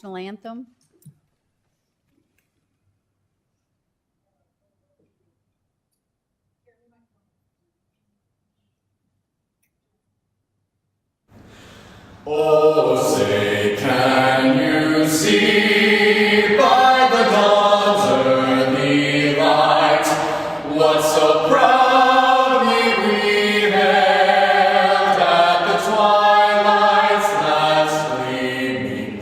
national anthem. Oh, say, can you see by the dawn's early light what so proudly we hailed at the twilight's last gleaming,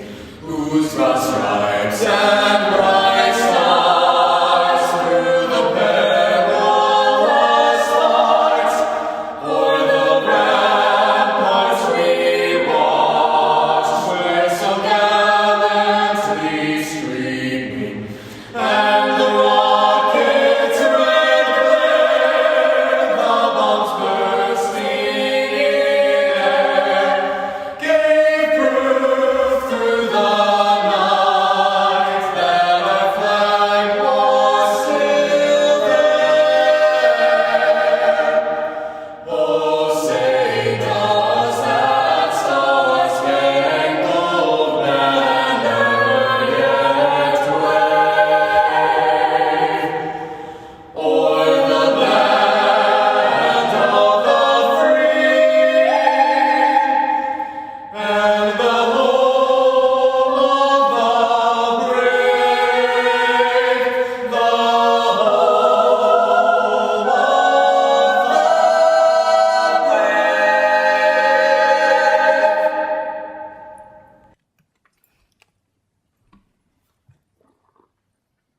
whose broad stripes and bright stars through the perilous fight o'er the ramparts we watched, were so gallantly streaming, and the rocket's red glare, the bombs bursting in air, gave proof through the night that our flag was still there. Oh, say, does that star-spangled banner yet wave o'er the land of the free and the home of the brave, the home of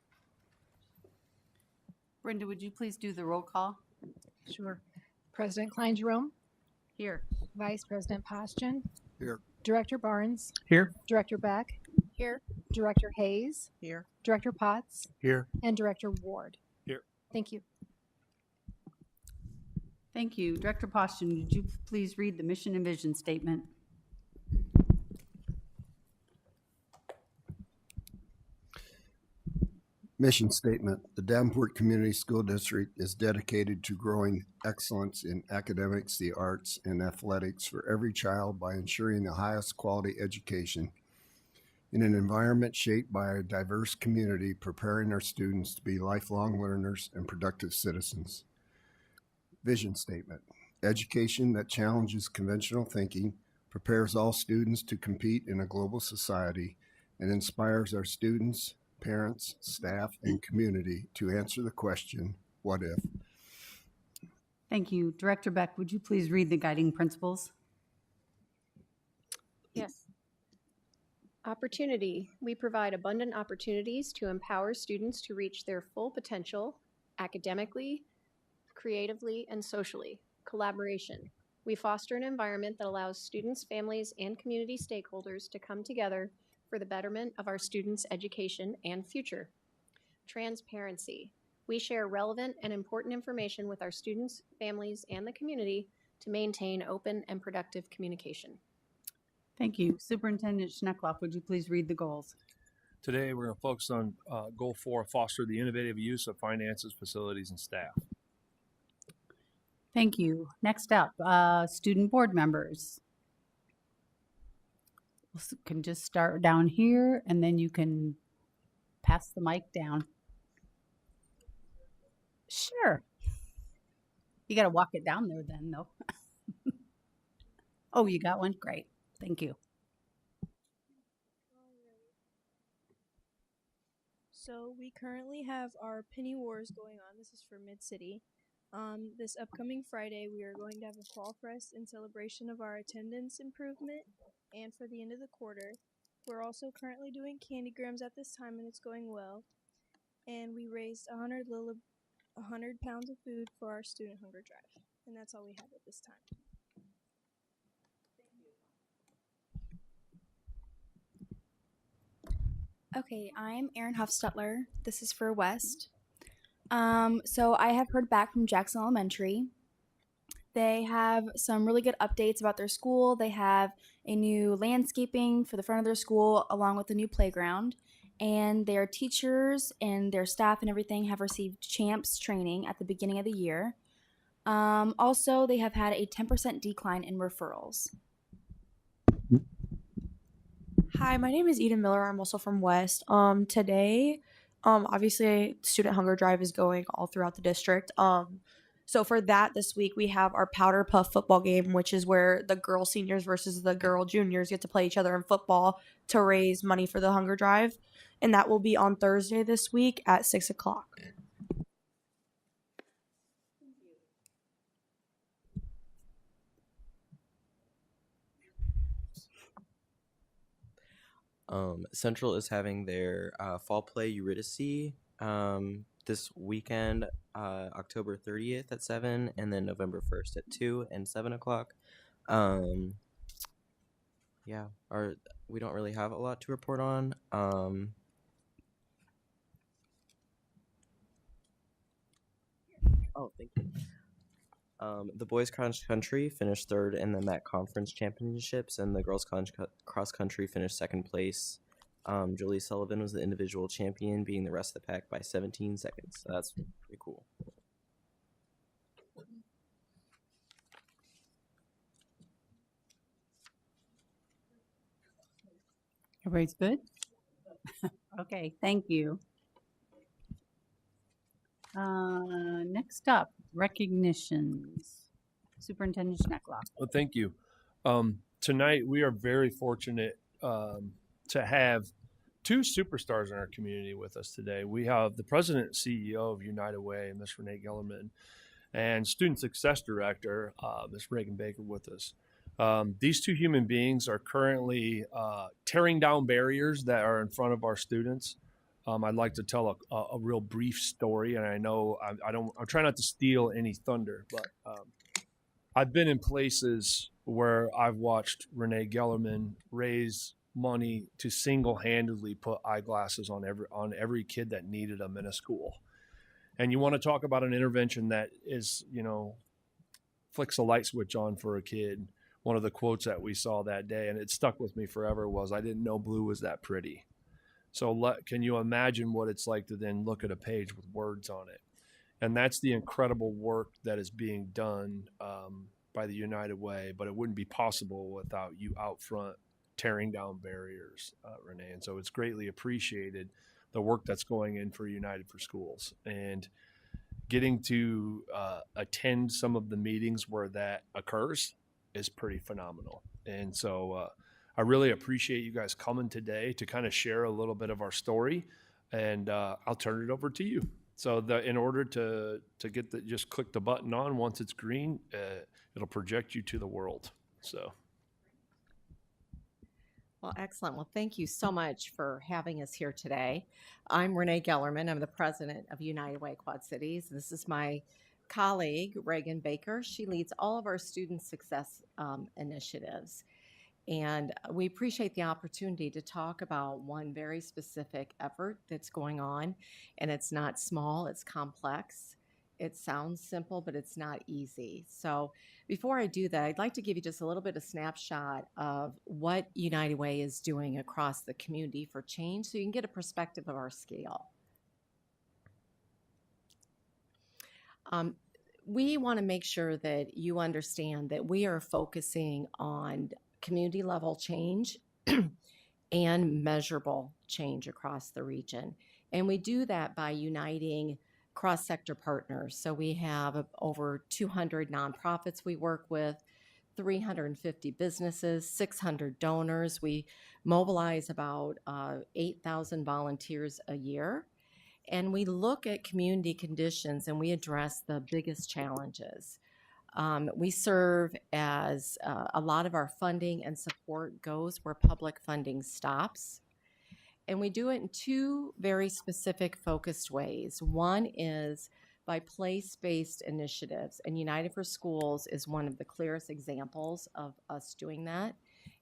the Brenda, would you please do the roll call? Sure. President Klein-Jerome, Here. Vice President Postjan. Here. Director Barnes. Here. Director Beck. Here. Director Hayes. Here. Director Potts. Here. And Director Ward. Here. Thank you. Thank you. Director Postjan, would you please read the mission and vision statement? Mission statement. The Davenport Community School District is dedicated to growing excellence in academics, the arts, and athletics for every child by ensuring the highest quality education in an environment shaped by a diverse community, preparing our students to be lifelong learners and productive citizens. Vision statement. Education that challenges conventional thinking, prepares all students to compete in a global society, and inspires our students, parents, staff, and community to answer the question, what if? Thank you. Director Beck, would you please read the guiding principles? Yes. Opportunity. We provide abundant opportunities to empower students to reach their full potential academically, creatively, and socially. Collaboration. We foster an environment that allows students, families, and community stakeholders to come together for the betterment of our students' education and future. Transparency. We share relevant and important information with our students, families, and the community to maintain open and productive communication. Thank you. Superintendent Schneckloff, would you please read the goals? Today, we're going to focus on Goal 4, foster the innovative use of finances, facilities, and staff. Thank you. Next up, student board members. You can just start down here, and then you can pass the mic down. Sure. You got to walk it down there then, though. Oh, you got one? Great. Thank you. So we currently have our Penny Wars going on. This is for Mid-City. This upcoming Friday, we are going to have a fall fest in celebration of our attendance improvement and for the end of the quarter. We're also currently doing candygrams at this time, and it's going well. And we raised 100 pounds of food for our student hunger drive. And that's all we have at this time. Okay, I'm Erin Huffstetler. This is for West. So I have heard back from Jackson Elementary. They have some really good updates about their school. They have a new landscaping for the front of their school along with a new playground. And their teachers and their staff and everything have received CHAMPS training at the beginning of the year. Also, they have had a 10% decline in referrals. Hi, my name is Eden Miller. I'm also from West. Today, obviously, Student Hunger Drive is going all throughout the district. So for that, this week we have our Powder Puff football game, which is where the girl seniors versus the girl juniors get to play each other in football to raise money for the Hunger Drive, and that will be on Thursday this week at 6 o'clock. Central is having their fall play Eurydice this weekend, October 30th at 7, and then November 1st at 2 and 7 o'clock. Yeah, we don't really have a lot to report on. Oh, thank you. The boys cross country finished third in the MAC conference championships, and the girls cross country finished second place. Julie Sullivan was the individual champion, beating the rest of the pack by 17 seconds. So that's pretty cool. Everybody's good? Okay, thank you. Next up, recognitions. Superintendent Schnecklock. Well, thank you. Tonight, we are very fortunate to have two superstars in our community with us today. We have the president and CEO of United Way, Ms. Renee Gellerman, and student success director, Ms. Reagan Baker, with us. These two human beings are currently tearing down barriers that are in front of our students. I'd like to tell a real brief story, and I know I'm trying not to steal any thunder, but I've been in places where I've watched Renee Gellerman raise money to single-handedly put eyeglasses on every kid that needed them in a school. And you want to talk about an intervention that is, flicks a light switch on for a kid. One of the quotes that we saw that day, and it stuck with me forever, was, "I didn't know blue was that pretty." So can you imagine what it's like to then look at a page with words on it? And that's the incredible work that is being done by the United Way, but it wouldn't be possible without you out front tearing down barriers, Renee. And so it's greatly appreciated, the work that's going in for United for Schools. And getting to attend some of the meetings where that occurs is pretty phenomenal. And so I really appreciate you guys coming today to kind of share a little bit of our story, and I'll turn it over to you. So in order to get just click the button on. Once it's green, it'll project you to the world. So. Well, excellent. Well, thank you so much for having us here today. I'm Renee Gellerman. I'm the president of United Way Quad Cities. This is my colleague, Reagan Baker. She leads all of our student success initiatives. And we appreciate the opportunity to talk about one very specific effort that's going on. And it's not small, it's complex. It sounds simple, but it's not easy. So before I do that, I'd like to give you just a little bit of snapshot of what United Way is doing across the community for change so you can get a perspective of our scale. We want to make sure that you understand that we are focusing on community level change and measurable change across the region. And we do that by uniting cross-sector partners. So we have over 200 nonprofits we work with, 350 businesses, 600 donors. We mobilize about 8,000 volunteers a year. And we look at community conditions and we address the biggest challenges. We serve as a lot of our funding and support goes where public funding stops. And we do it in two very specific focused ways. One is by place-based initiatives, and United for Schools is one of the clearest examples of us doing that.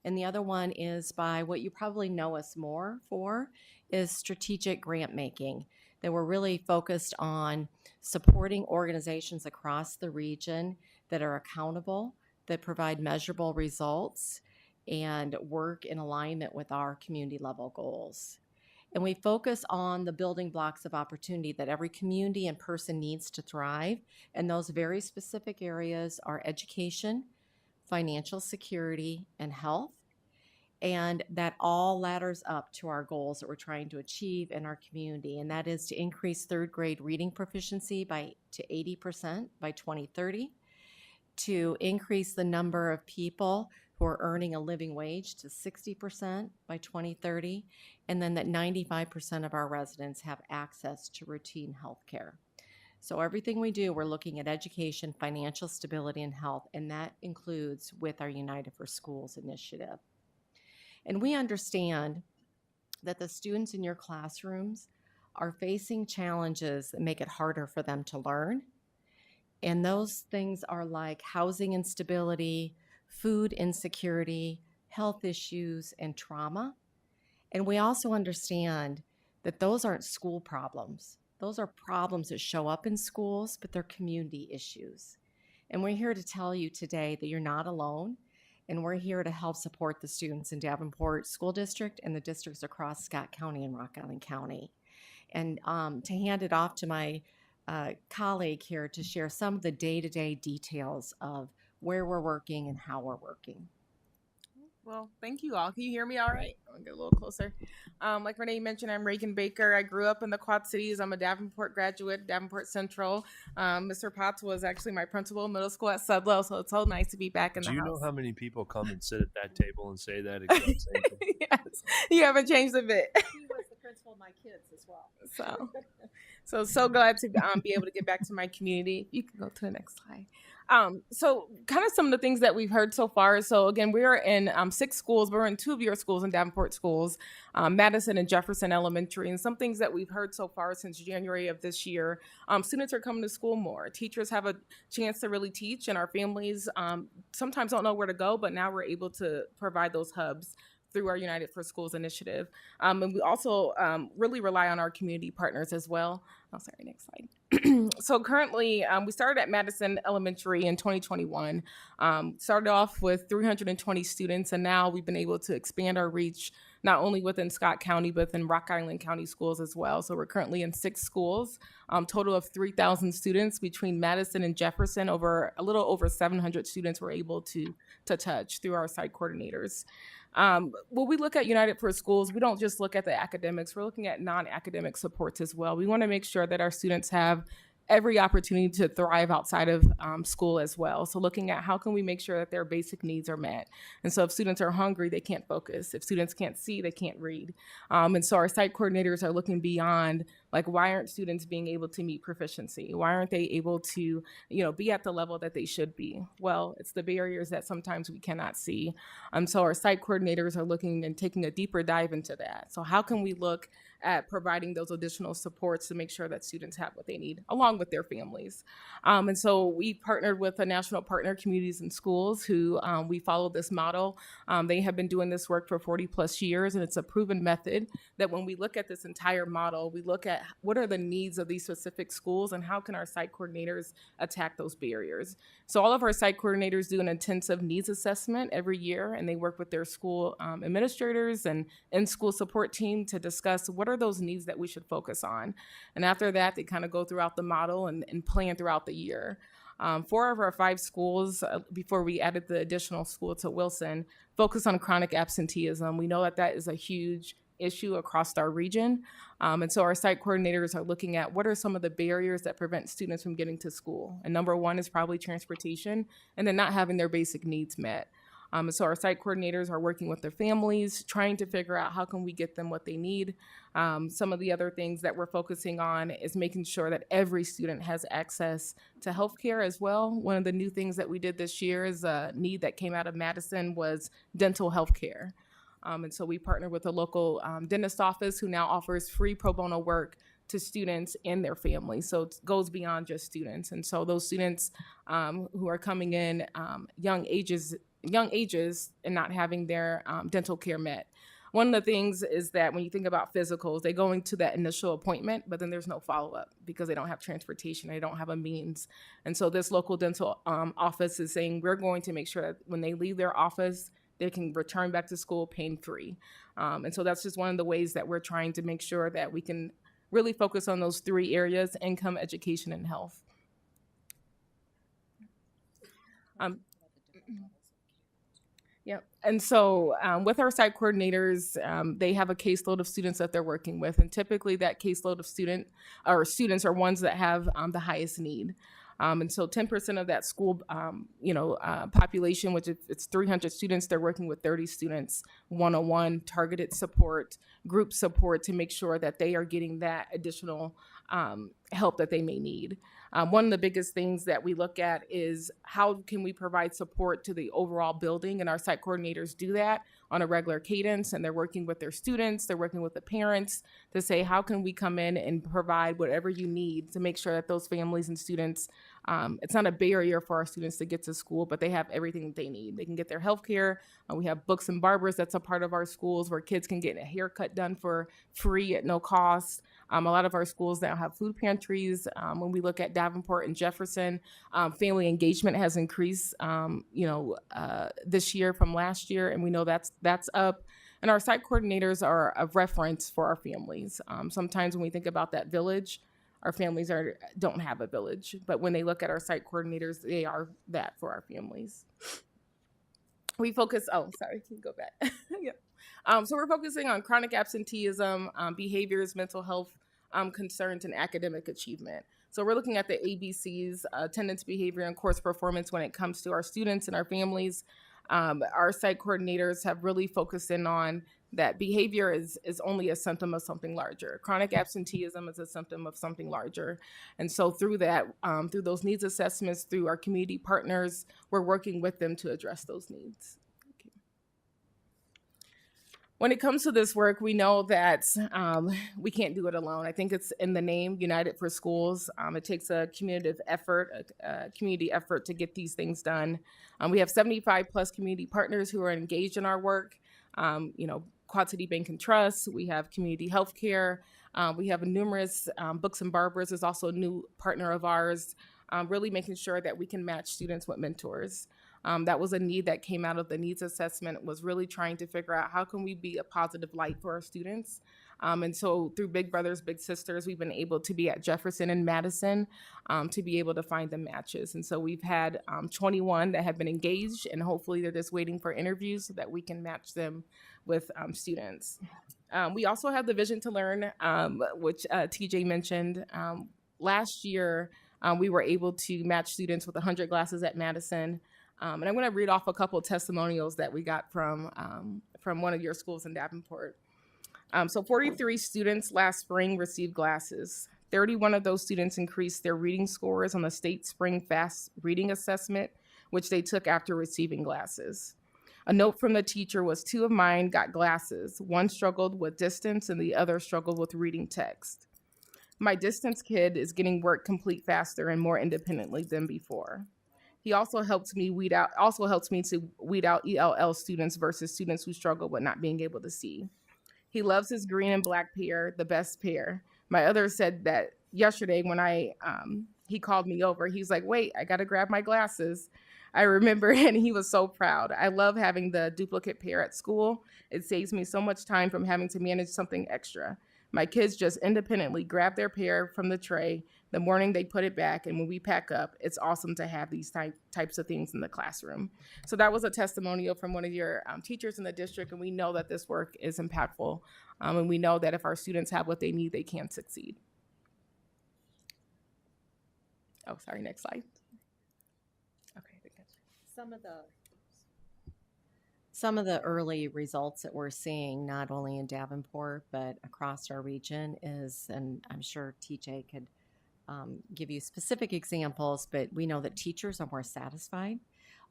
And the other one is by what you probably know us more for is strategic grant making, that we're really focused on supporting organizations across the region that are accountable, that provide measurable results, and work in alignment with our community level goals. And we focus on the building blocks of opportunity that every community and person needs to thrive. And those very specific areas are education, financial security, and health. And that all ladders up to our goals that we're trying to achieve in our community, and that is to increase third grade reading proficiency to 80% by 2030, to increase the number of people who are earning a living wage to 60% by 2030, and then that 95% of our residents have access to routine health care. So everything we do, we're looking at education, financial stability, and health, and that includes with our United for Schools initiative. And we understand that the students in your classrooms are facing challenges that make it harder for them to learn. And those things are like housing instability, food insecurity, health issues, and trauma. And we also understand that those aren't school problems. Those are problems that show up in schools, but they're community issues. And we're here to tell you today that you're not alone. And we're here to help support the students in Davenport School District and the districts across Scott County and Rock Island County. And to hand it off to my colleague here to share some of the day-to-day details of where we're working and how we're working. Well, thank you all. Can you hear me all right? I'll get a little closer. Like Renee mentioned, I'm Reagan Baker. I grew up in the Quad Cities. I'm a Davenport graduate, Davenport Central. Mr. Potts was actually my principal in middle school at Sudlow, so it's so nice to be back in the house. Do you know how many people come and sit at that table and say that exact same thing? Yes, you haven't changed a bit. He was the principal of my kids as well. So glad to be able to get back to my community. You can go to the next slide. So kind of some of the things that we've heard so far. So again, we are in 6 schools. We're in 2 of your schools in Davenport schools, Madison and Jefferson Elementary. And some things that we've heard so far since January of this year, students are coming to school more. Teachers have a chance to really teach, and our families sometimes don't know where to go, but now we're able to provide those hubs through our United for Schools initiative. And we also really rely on our community partners as well. Oh, sorry, next slide. So currently, we started at Madison Elementary in 2021. Started off with 320 students, and now we've been able to expand our reach not only within Scott County, but in Rock Island County schools as well. So we're currently in 6 schools, total of 3,000 students between Madison and Jefferson. A little over 700 students we're able to touch through our site coordinators. When we look at United for Schools, we don't just look at the academics, we're looking at non-academic supports as well. We want to make sure that our students have every opportunity to thrive outside of school as well. So looking at how can we make sure that their basic needs are met. And so if students are hungry, they can't focus. If students can't see, they can't read. And so our site coordinators are looking beyond, like, why aren't students being able to meet proficiency? Why aren't they able to, be at the level that they should be? Well, it's the barriers that sometimes we cannot see. So our site coordinators are looking and taking a deeper dive into that. So how can we look at providing those additional supports to make sure that students have what they need, along with their families. And so we partnered with a national partner, Communities in Schools, who we follow this model. They have been doing this work for 40 plus years, and it's a proven method that when we look at this entire model, we look at what are the needs of these specific schools and how can our site coordinators attack those barriers. So all of our site coordinators do an intensive needs assessment every year, and they work with their school administrators and in-school support team to discuss what are those needs that we should focus on. And after that, they kind of go throughout the model and plan throughout the year. 4 of our 5 schools, before we added the additional school to Wilson, focus on chronic absenteeism. We know that that is a huge issue across our region. And so our site coordinators are looking at what are some of the barriers that prevent students from getting to school. And number 1 is probably transportation, and then not having their basic needs met. And so our site coordinators are working with their families, trying to figure out how can we get them what they need. Some of the other things that we're focusing on is making sure that every student has access to healthcare as well. One of the new things that we did this year is a need that came out of Madison was dental healthcare. And so we partnered with a local dentist office who now offers free pro bono work to students and their families. So it goes beyond just students. And so those students who are coming in young ages and not having their dental care met. One of the things is that when you think about physicals, they go into that initial appointment, but then there's no follow-up because they don't have transportation, they don't have a means. And so this local dental office is saying, we're going to make sure that when they leave their office, they can return back to school pain-free. And so that's just one of the ways that we're trying to make sure that we can really focus on those 3 areas: income, education, and health. Yep. And so with our site coordinators, they have a caseload of students that they're working with. And typically that caseload of students are ones that have the highest need. And so 10% of that school, population, which if it's 300 students, they're working with 30 students, one-on-one, targeted support, group support to make sure that they are getting that additional help that they may need. One of the biggest things that we look at is how can we provide support to the overall building, and our site coordinators do that on a regular cadence, and they're working with their students, they're working with the parents to say, how can we come in and provide whatever you need to make sure that those families and students, it's not a barrier for our students to get to school, but they have everything that they need. They can get their health care. We have books and barbers that's a part of our schools where kids can get a haircut done for free at no cost. A lot of our schools now have food pantries. When we look at Davenport and Jefferson, family engagement has increased, this year from last year, and we know that's up. And our site coordinators are a reference for our families. Sometimes when we think about that village, our families don't have a village, but when they look at our site coordinators, they are that for our families. We focus. Oh, sorry, can you go back? Yeah. So we're focusing on chronic absenteeism, behaviors, mental health concerns, and academic achievement. So we're looking at the ABCs, attendance, behavior, and course performance when it comes to our students and our families. Our site coordinators have really focused in on that behavior is only a symptom of something larger. Chronic absenteeism is a symptom of something larger. And so through that, through those needs assessments, through our community partners, we're working with them to address those needs. Okay. When it comes to this work, we know that we can't do it alone. I think it's in the name, United for Schools. It takes a community effort to get these things done. We have 75 plus community partners who are engaged in our work. Quad City Bank and Trust. We have community healthcare. We have numerous Books and Barbers is also a new partner of ours, really making sure that we can match students with mentors. That was a need that came out of the needs assessment, was really trying to figure out how can we be a positive light for our students. And so through Big Brothers, Big Sisters, we've been able to be at Jefferson and Madison to be able to find the matches. And so we've had 21 that have been engaged, and hopefully they're just waiting for interviews so that we can match them with students. We also have the Vision to Learn, which TJ mentioned. Last year, we were able to match students with 100 glasses at Madison. And I'm going to read off a couple of testimonials that we got from one of your schools in Davenport. So 43 students last spring received glasses. 31 of those students increased their reading scores on the state spring fast reading assessment, which they took after receiving glasses. A note from the teacher was 2 of mine got glasses. 1 struggled with distance and the other struggled with reading text. My distance kid is getting work complete faster and more independently than before. He also helps me to weed out ELL students versus students who struggle with not being able to see. He loves his green and black pair, the best pair. My other said that yesterday when he called me over, he's like, wait, I got to grab my glasses. I remember, and he was so proud. I love having the duplicate pair at school. It saves me so much time from having to manage something extra. My kids just independently grab their pair from the tray. The morning they put it back, and when we pack up, it's awesome to have these types of things in the classroom. So that was a testimonial from one of your teachers in the district, and we know that this work is impactful, and we know that if our students have what they need, they can succeed. Oh, sorry, next slide. Okay. Some of the early results that we're seeing, not only in Davenport, but across our region is, and I'm sure TJ could give you specific examples, but we know that teachers are more satisfied.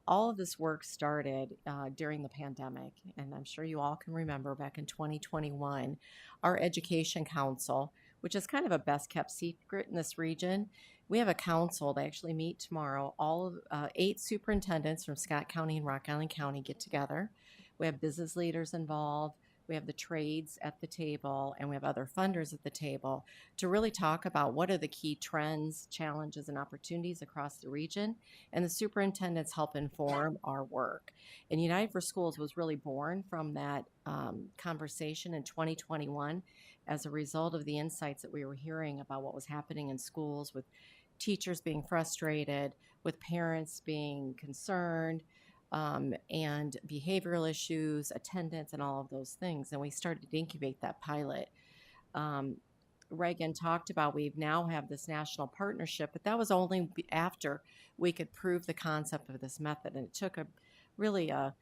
All of this work started during the pandemic, and I'm sure you all can remember back in 2021, our Education Council, which is kind of a best kept secret in this region. We have a council that actually meet tomorrow. All of 8 superintendents from Scott County and Rock Island County get together. We have business leaders involved. We have the trades at the table, and we have other funders at the table to really talk about what are the key trends, challenges, and opportunities across the region. And the superintendents help inform our work. And United for Schools was really born from that conversation in 2021 as a result of the insights that we were hearing about what was happening in schools, with teachers being frustrated, with parents being concerned, and behavioral issues, attendance, and all of those things. And we started to incubate that pilot. Um, Reagan talked about we now have this national partnership, but that was only after we could prove the concept of this method. And it took really a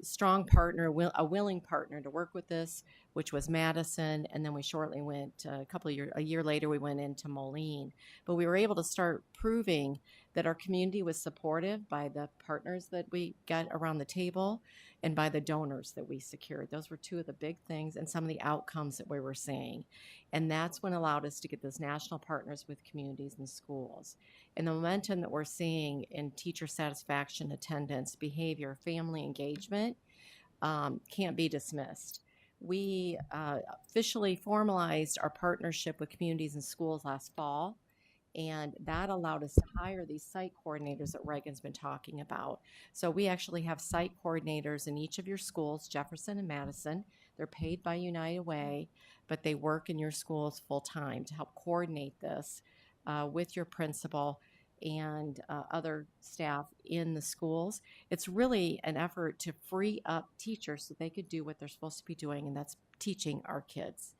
strong partner, a willing partner to work with this, which was Madison. And then we shortly went, a year later, we went into Moline. But we were able to start proving that our community was supportive by the partners that we got around the table and by the donors that we secured. Those were two of the big things and some of the outcomes that we were seeing. And that's what allowed us to get those national partners with communities and schools. And the momentum that we're seeing in teacher satisfaction, attendance, behavior, family engagement can't be dismissed. We officially formalized our partnership with communities and schools last fall, and that allowed us to hire these site coordinators that Reagan's been talking about. So we actually have site coordinators in each of your schools, Jefferson and Madison. They're paid by United Way, but they work in your schools full time to help coordinate this with your principal and other staff in the schools. It's really an effort to free up teachers so they could do what they're supposed to be doing, and that's teaching our kids.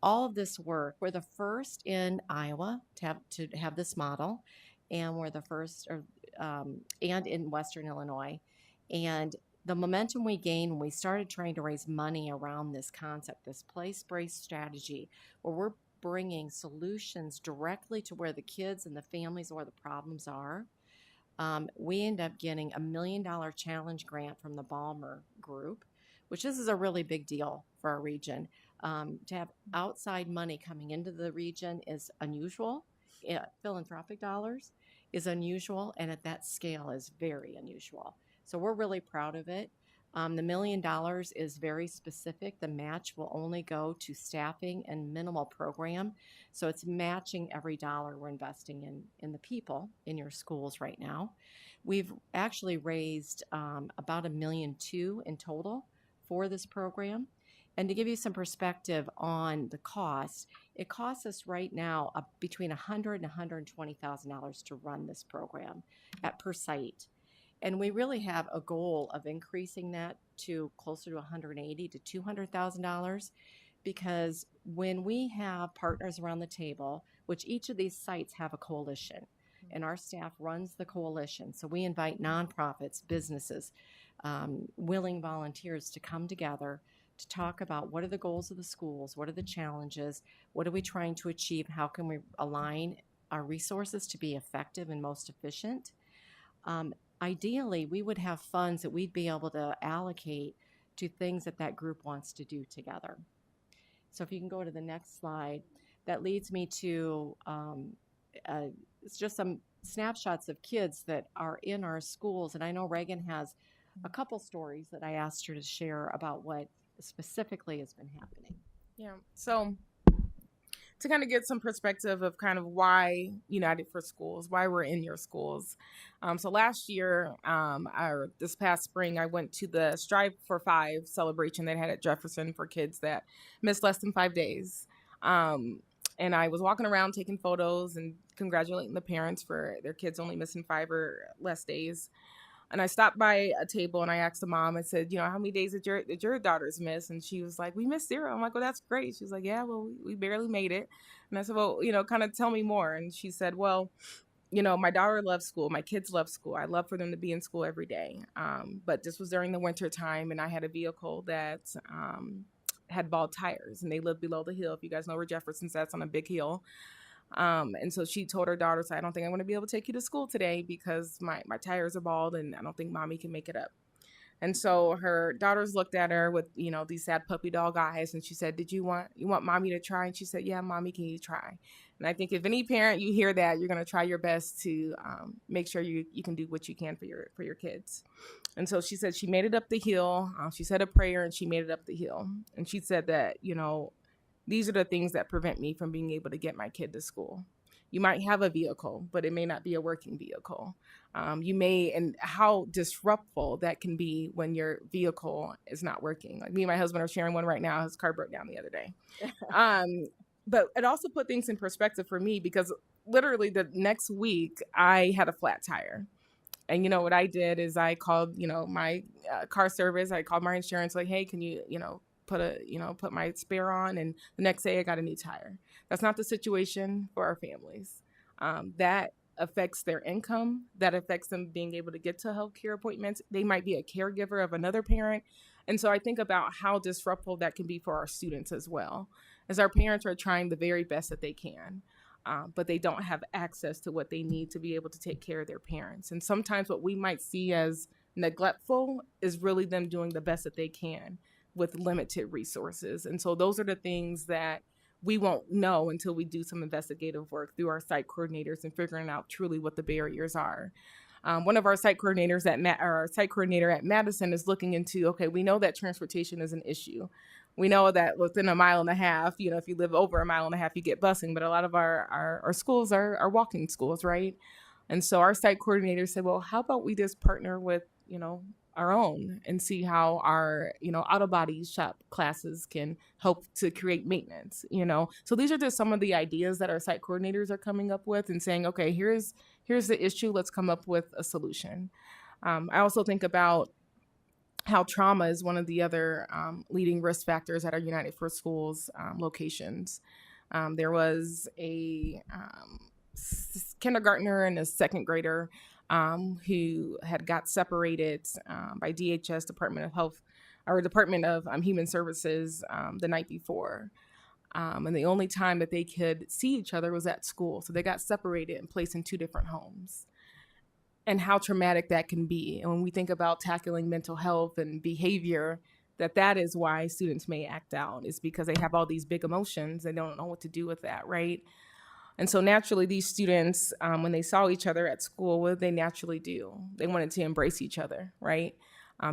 All of this work, we're the first in Iowa to have this model, and we're the first, and in Western Illinois. And the momentum we gained when we started trying to raise money around this concept, this place-based strategy, where we're bringing solutions directly to where the kids and the families where the problems are. We end up getting $1 million challenge grant from the Balmer Group, which this is a really big deal for our region. To have outside money coming into the region is unusual. Philanthropic dollars is unusual, and at that scale is very unusual. So we're really proud of it. The $1 million is very specific. The match will only go to staffing and minimal program. So it's matching every dollar we're investing in the people in your schools right now. We've actually raised about $1.2 million in total for this program. And to give you some perspective on the cost, it costs us right now between $100,000 and $120,000 to run this program per site. And we really have a goal of increasing that to closer to $180,000 to $200,000, because when we have partners around the table, which each of these sites have a coalition, and our staff runs the coalition. So we invite nonprofits, businesses, willing volunteers to come together to talk about what are the goals of the schools, what are the challenges, what are we trying to achieve, how can we align our resources to be effective and most efficient. Ideally, we would have funds that we'd be able to allocate to things that group wants to do together. So if you can go to the next slide, that leads me to it's just some snapshots of kids that are in our schools. And I know Reagan has a couple stories that I asked her to share about what specifically has been happening. Yeah. So to kind of get some perspective of kind of why United for Schools, why we're in your schools. So last year, this past spring, I went to the Strive for 5 celebration they had at Jefferson for kids that missed less than 5 days. And I was walking around taking photos and congratulating the parents for their kids only missing 5 or less days. And I stopped by a table and I asked the mom, I said, how many days did your daughters miss? And she was like, we missed 0. I'm like, well, that's great. She was like, yeah, well, we barely made it. And I said, well, kind of tell me more. And she said, well, my daughter loves school. My kids love school. I love for them to be in school every day. But this was during the winter time, and I had a vehicle that had bald tires, and they lived below the hill. If you guys know where Jefferson's at, on a big hill. And so she told her daughter, I don't think I'm going to be able to take you to school today because my tires are bald and I don't think mommy can make it up. And so her daughters looked at her with, these sad puppy dog eyes. And she said, you want mommy to try? And she said, yeah, mommy, can you try? And I think if any parent, you hear that, you're going to try your best to make sure you can do what you can for your kids. And so she said she made it up the hill. She said a prayer and she made it up the hill. And she said that, these are the things that prevent me from being able to get my kid to school. You might have a vehicle, but it may not be a working vehicle. And how disruptful that can be when your vehicle is not working. Like me and my husband are sharing one right now. His car broke down the other day. But it also put things in perspective for me because literally the next week I had a flat tire. And you know what I did is I called, you know, my car service. I called my insurance, like, hey, can you, you know, put my spare on? And the next day I got a new tire. That's not the situation for our families. That affects their income. That affects them being able to get to healthcare appointments. They might be a caregiver of another parent. And so I think about how disruptive that can be for our students as well, as our parents are trying the very best that they can. But they don't have access to what they need to be able to take care of their parents. And sometimes what we might see as neglectful is really them doing the best that they can with limited resources. And so those are the things that we won't know until we do some investigative work through our site coordinators and figuring out truly what the barriers are. One of our site coordinators our site coordinator at Madison is looking into, okay, we know that transportation is an issue. We know that within a mile and a half, you know, if you live over a mile and a half, you get busing, but a lot of our schools are walking schools, right? And so our site coordinator said, well, how about we just partner with, you know, our own and see how our, you know, auto body shop classes can help to create maintenance, you know? So these are just some of the ideas that our site coordinators are coming up with and saying, okay, here's the issue. Let's come up with a solution. I also think about how trauma is one of the other leading risk factors at our United for Schools locations. There was a kindergartner and a second grader who had got separated by DHS, Department of Health, or Department of Human Services the night before. And the only time that they could see each other was at school. So they got separated and placed in two different homes. And how traumatic that can be. And when we think about tackling mental health and behavior, that is why students may act out, is because they have all these big emotions. They don't know what to do with that, right? And so naturally, these students, when they saw each other at school, what did they naturally do? They wanted to embrace each other, right?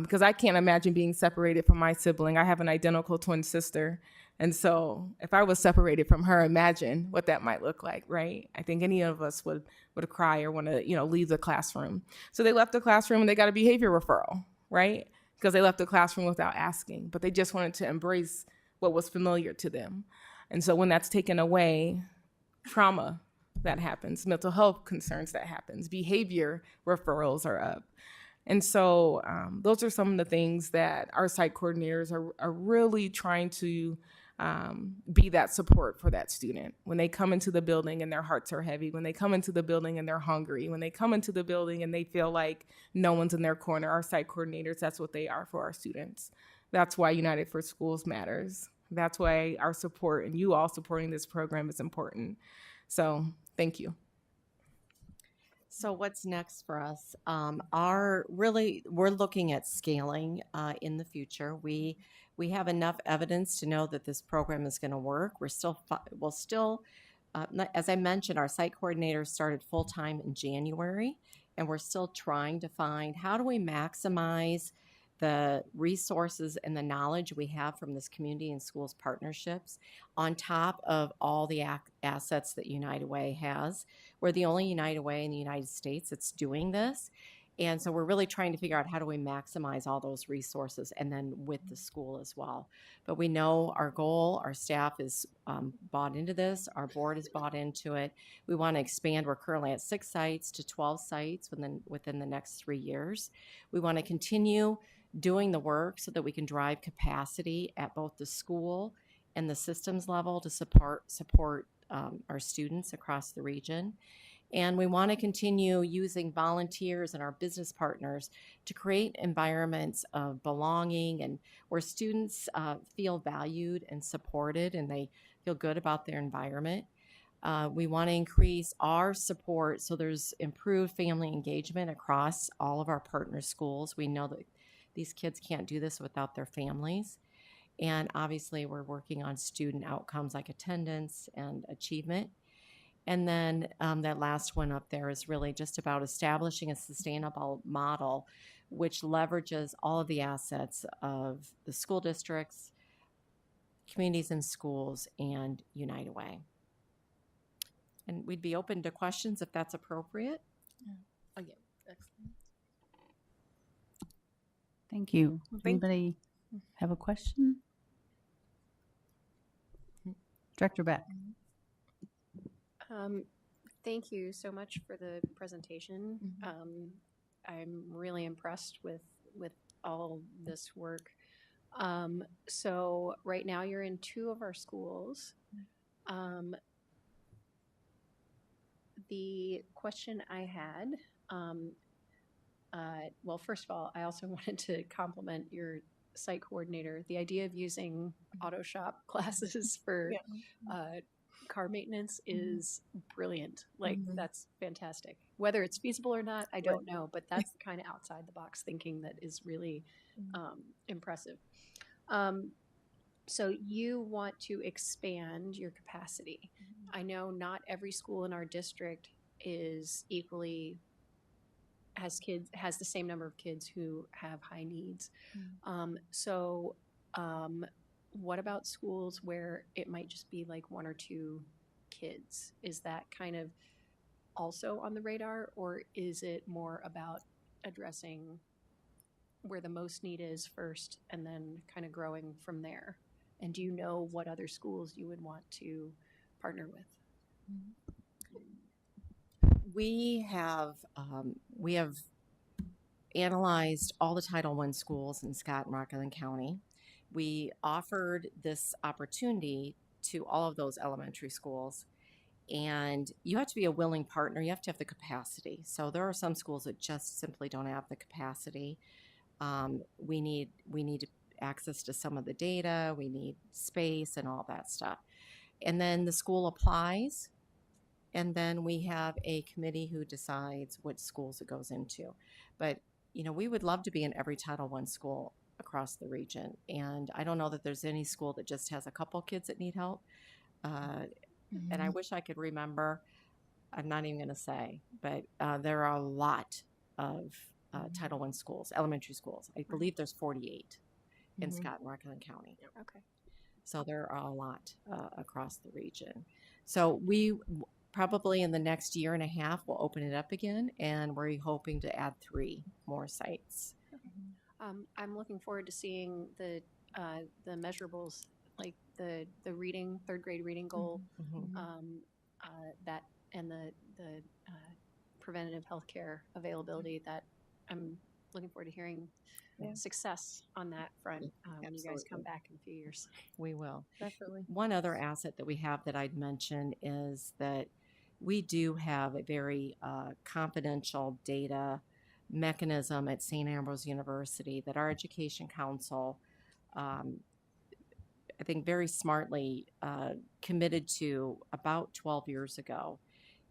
Because I can't imagine being separated from my sibling. I have an identical twin sister. And so if I was separated from her, imagine what that might look like, right? I think any of us would cry or want to, you know, leave the classroom. So they left the classroom and they got a behavior referral, right? Because they left the classroom without asking, but they just wanted to embrace what was familiar to them. And so when that's taken away, trauma that happens, mental health concerns that happens, behavior referrals are up. And so those are some of the things that our site coordinators are really trying to be that support for that student. When they come into the building and their hearts are heavy, when they come into the building and they're hungry, when they come into the building and they feel like no one's in their corner, our site coordinators, that's what they are for our students. That's why United for Schools matters. That's why our support and you all supporting this program is important. So thank you. So what's next for us? We're looking at scaling in the future. We have enough evidence to know that this program is going to work. As I mentioned, our site coordinator started full time in January, and we're still trying to find how do we maximize the resources and the knowledge we have from this community and schools partnerships on top of all the assets that United Way has. We're the only United Way in the United States that's doing this. And so we're really trying to figure out how do we maximize all those resources and then with the school as well. But we know our goal, our staff is bought into this, our board is bought into it. We want to expand. We're currently at 6 sites to 12 sites within the next 3 years. We want to continue doing the work so that we can drive capacity at both the school and the systems level to support our students across the region. And we want to continue using volunteers and our business partners to create environments of belonging and where students feel valued and supported and they feel good about their environment. We want to increase our support so there's improved family engagement across all of our partner schools. We know that these kids can't do this without their families. And obviously, we're working on student outcomes like attendance and achievement. And then that last one up there is really just about establishing a sustainable model which leverages all of the assets of the school districts, communities and schools, and United Way. And we'd be open to questions if that's appropriate. Oh, yeah, excellent. Thank you. Thank Anybody have a question? Director Beck. Thank you so much for the presentation. I'm really impressed with all this work. So right now you're in 2 of our schools. The question I had, well, first of all, I also wanted to compliment your site coordinator. The idea of using auto shop classes for car maintenance is brilliant. Like, that's fantastic. Whether it's feasible or not, I don't know, but that's the kind of outside the box thinking that is really impressive. So you want to expand your capacity. I know not every school in our district is equally has the same number of kids who have high needs. So what about schools where it might just be like 1 or 2 kids? Is that kind of also on the radar, or is it more about addressing where the most need is first and then kind of growing from there? And do you know what other schools you would want to partner with? We have analyzed all the Title I schools in Scott and Rockland County. We offered this opportunity to all of those elementary schools, and you have to be a willing partner. You have to have the capacity. So there are some schools that just simply don't have the capacity. We need access to some of the data. We need space and all that stuff. And then the school applies, and then we have a committee who decides what schools it goes into. But we would love to be in every Title I school across the region. And I don't know that there's any school that just has a couple kids that need help. And I wish I could remember. I'm not even going to say, but there are a lot of Title I schools, elementary schools. I believe there's 48 in Scott and Rockland County. Okay. So there are a lot across the region. So we probably in the next year and a half, we'll open it up again, and we're hoping to add 3 more sites. I'm looking forward to seeing the measurables, like the reading, 3rd grade reading goal, that and the preventative healthcare availability. That I'm looking forward to hearing success on that front when you guys come back in a few years. We will. Definitely. One other asset that we have that I'd mention is that we do have a very confidential data mechanism at St. Ambrose University that our education council, I think very smartly committed to about 12 years ago.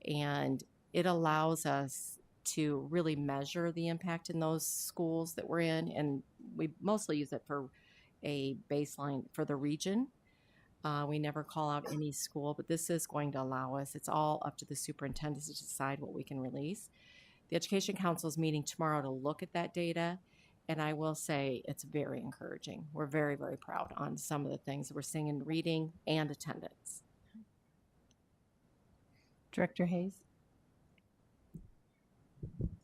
And it allows us to really measure the impact in those schools that we're in. And we mostly use it for a baseline for the region. We never call out any school, but this is going to allow us. It's all up to the superintendent to decide what we can release. The Education Council is meeting tomorrow to look at that data, and I will say it's very encouraging. We're very, very proud on some of the things that we're seeing in reading and attendance. Director Hayes?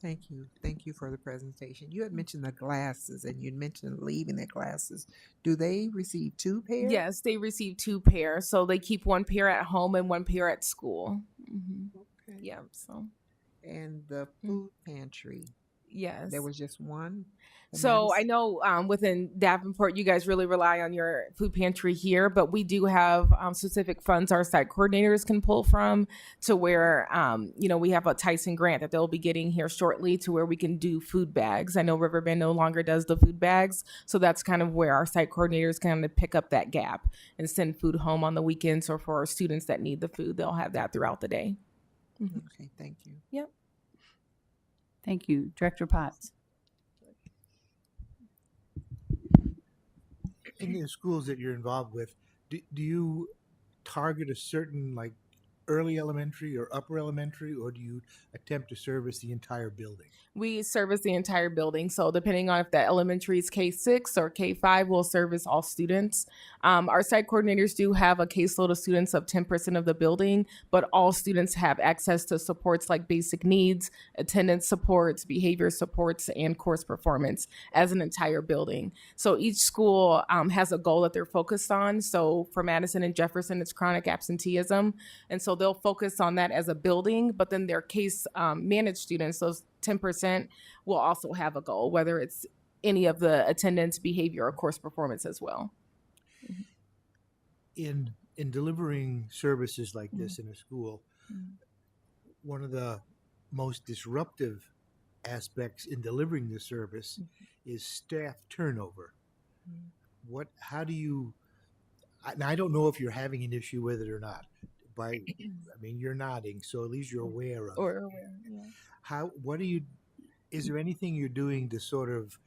Thank you. Thank you for the presentation. You had mentioned the glasses, and you mentioned leaving the glasses. Do they receive 2 pairs? Yes, they receive 2 pairs. So they keep 1 pair at home and 1 pair at school. Okay. Yeah. So. And the food pantry. Yes. There was just one. So I know within Davenport, you guys really rely on your food pantry here, but we do have specific funds our site coordinators can pull from to where, we have a Tyson grant that they'll be getting here shortly to where we can do food bags. I know Riverbend no longer does the food bags. So that's kind of where our site coordinators kind of pick up that gap and send food home on the weekends, or for our students that need the food, they'll have that throughout the day. Okay, thank you. Yep. Thank you. Director Potts? In the schools that you're involved with, do you target a certain like early elementary or upper elementary, or do you attempt to service the entire building? We service the entire building. So depending on if the elementary is K6 or K5, we'll service all students. Our site coordinators do have a caseload of students of 10% of the building, but all students have access to supports like basic needs, attendance supports, behavior supports, and course performance as an entire building. So each school has a goal that they're focused on. So for Madison and Jefferson, it's chronic absenteeism. And so they'll focus on that as a building, but then their case managed students, those 10%, will also have a goal, whether it's any of the attendance, behavior, or course performance as well. In delivering services like this in a school, one of the most disruptive aspects in delivering the service is staff turnover. How do you, and I don't know if you're having an issue with it or not. I mean, you're nodding, so at least you're aware of it. Is there anything you're doing to sort of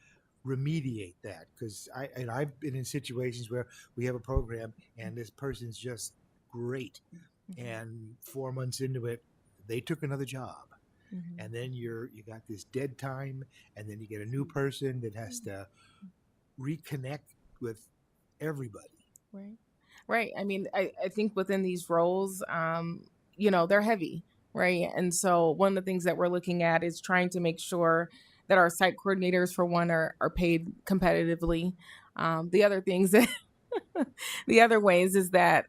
remediate that? Because I've been in situations where we have a program and this person's just great, and 4 months into it, they took another job, and then you got this dead time, and then you get a new person that has to reconnect with everybody. Right. I mean, I think within these roles, they're heavy, right? And so one of the things that we're looking at is trying to make sure that our site coordinators, for one, are paid competitively. The other things that, the other ways is that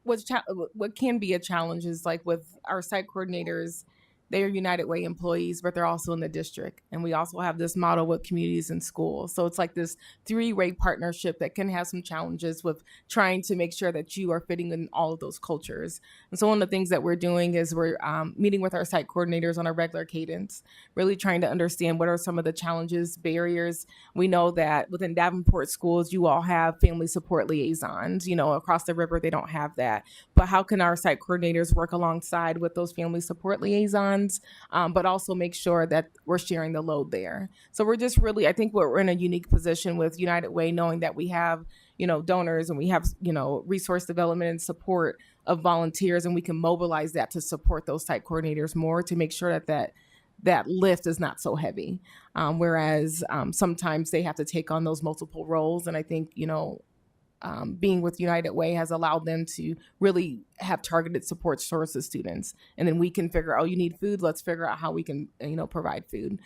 what can be a challenge is like with our site coordinators, they are United Way employees, but they're also in the district. And we also have this model with communities and schools. So it's like this three-way partnership that can have some challenges with trying to make sure that you are fitting in all of those cultures. And so one of the things that we're doing is we're meeting with our site coordinators on a regular cadence, really trying to understand what are some of the challenges, barriers. We know that within Davenport schools, you all have family support liaisons. Across the river, they don't have that. But how can our site coordinators work alongside with those family support liaisons? But also make sure that we're sharing the load there. So we're just really, I think we're in a unique position with United Way, knowing that we have, donors and we have, resource development and support of volunteers, and we can mobilize that to support those site coordinators more to make sure that lift is not so heavy. Whereas sometimes they have to take on those multiple roles. And I think, being with United Way has allowed them to really have targeted support towards the students. And then we can figure out, you need food, let's figure out how we can, provide food.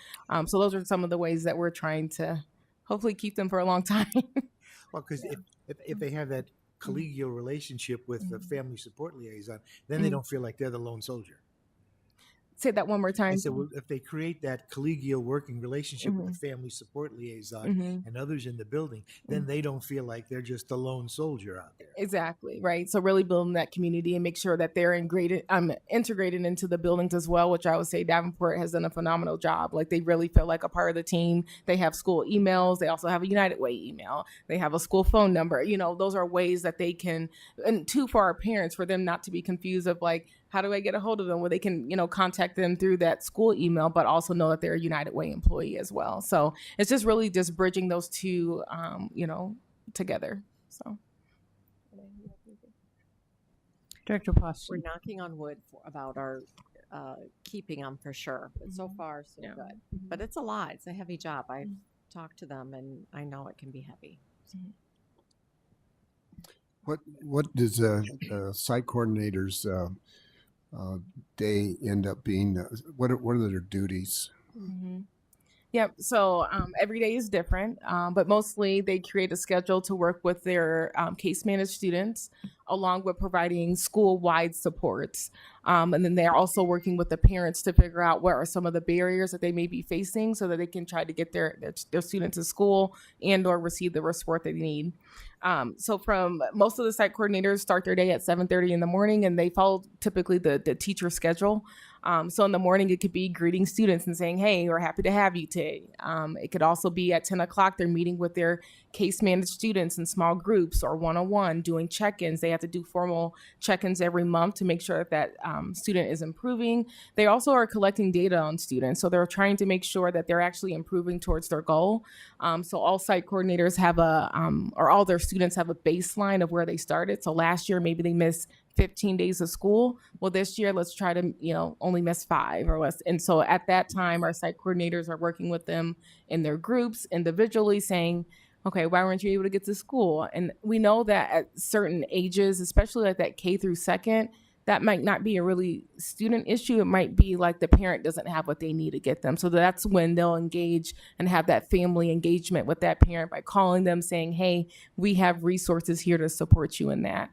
So those are some of the ways that we're trying to hopefully keep them for a long time. Well, because if they have that collegial relationship with the family support liaison, then they don't feel like they're the lone soldier. Say that one more time. I said, well, if they create that collegial working relationship with the family support liaison and others in the building, then they don't feel like they're just a lone soldier out there. Exactly, right. So really building that community and make sure that they're integrated into the buildings as well, which I would say Davenport has done a phenomenal job. Like they really feel like a part of the team. They have school emails. They also have a United Way email. They have a school phone number. Those are ways that they can, and two, for our parents, for them not to be confused of like, how do I get a hold of them? Where they can, contact them through that school email, but also know that they're a United Way employee as well. So it's just really just bridging those two, together. So. Director Post. We're knocking on wood about our keeping them for sure. But so far, so good. But it's a lot. It's a heavy job. I've talked to them, and I know it can be heavy. What does site coordinators day end up being? What are their duties? Yep. So every day is different, but mostly they create a schedule to work with their case managed students, along with providing school-wide supports. And then they're also working with the parents to figure out what are some of the barriers that they may be facing so that they can try to get their students to school and or receive the support they need. So from most of the site coordinators start their day at 7:30 in the morning, and they follow typically the teacher schedule. So in the morning, it could be greeting students and saying, hey, we're happy to have you today. It could also be at 10 o'clock, they're meeting with their case managed students in small groups or one-on-one, doing check-ins. They have to do formal check-ins every month to make sure that student is improving. They also are collecting data on students. So they're trying to make sure that they're actually improving towards their goal. So all site coordinators have or all their students have a baseline of where they started. So last year, maybe they missed 15 days of school. Well, this year, let's try to, only miss 5 or less. And so at that time, our site coordinators are working with them in their groups individually saying, okay, why weren't you able to get to school? And we know that at certain ages, especially like that K through second, that might not be a really student issue. It might be like the parent doesn't have what they need to get them. So that's when they'll engage and have that family engagement with that parent by calling them saying, hey, we have resources here to support you in that.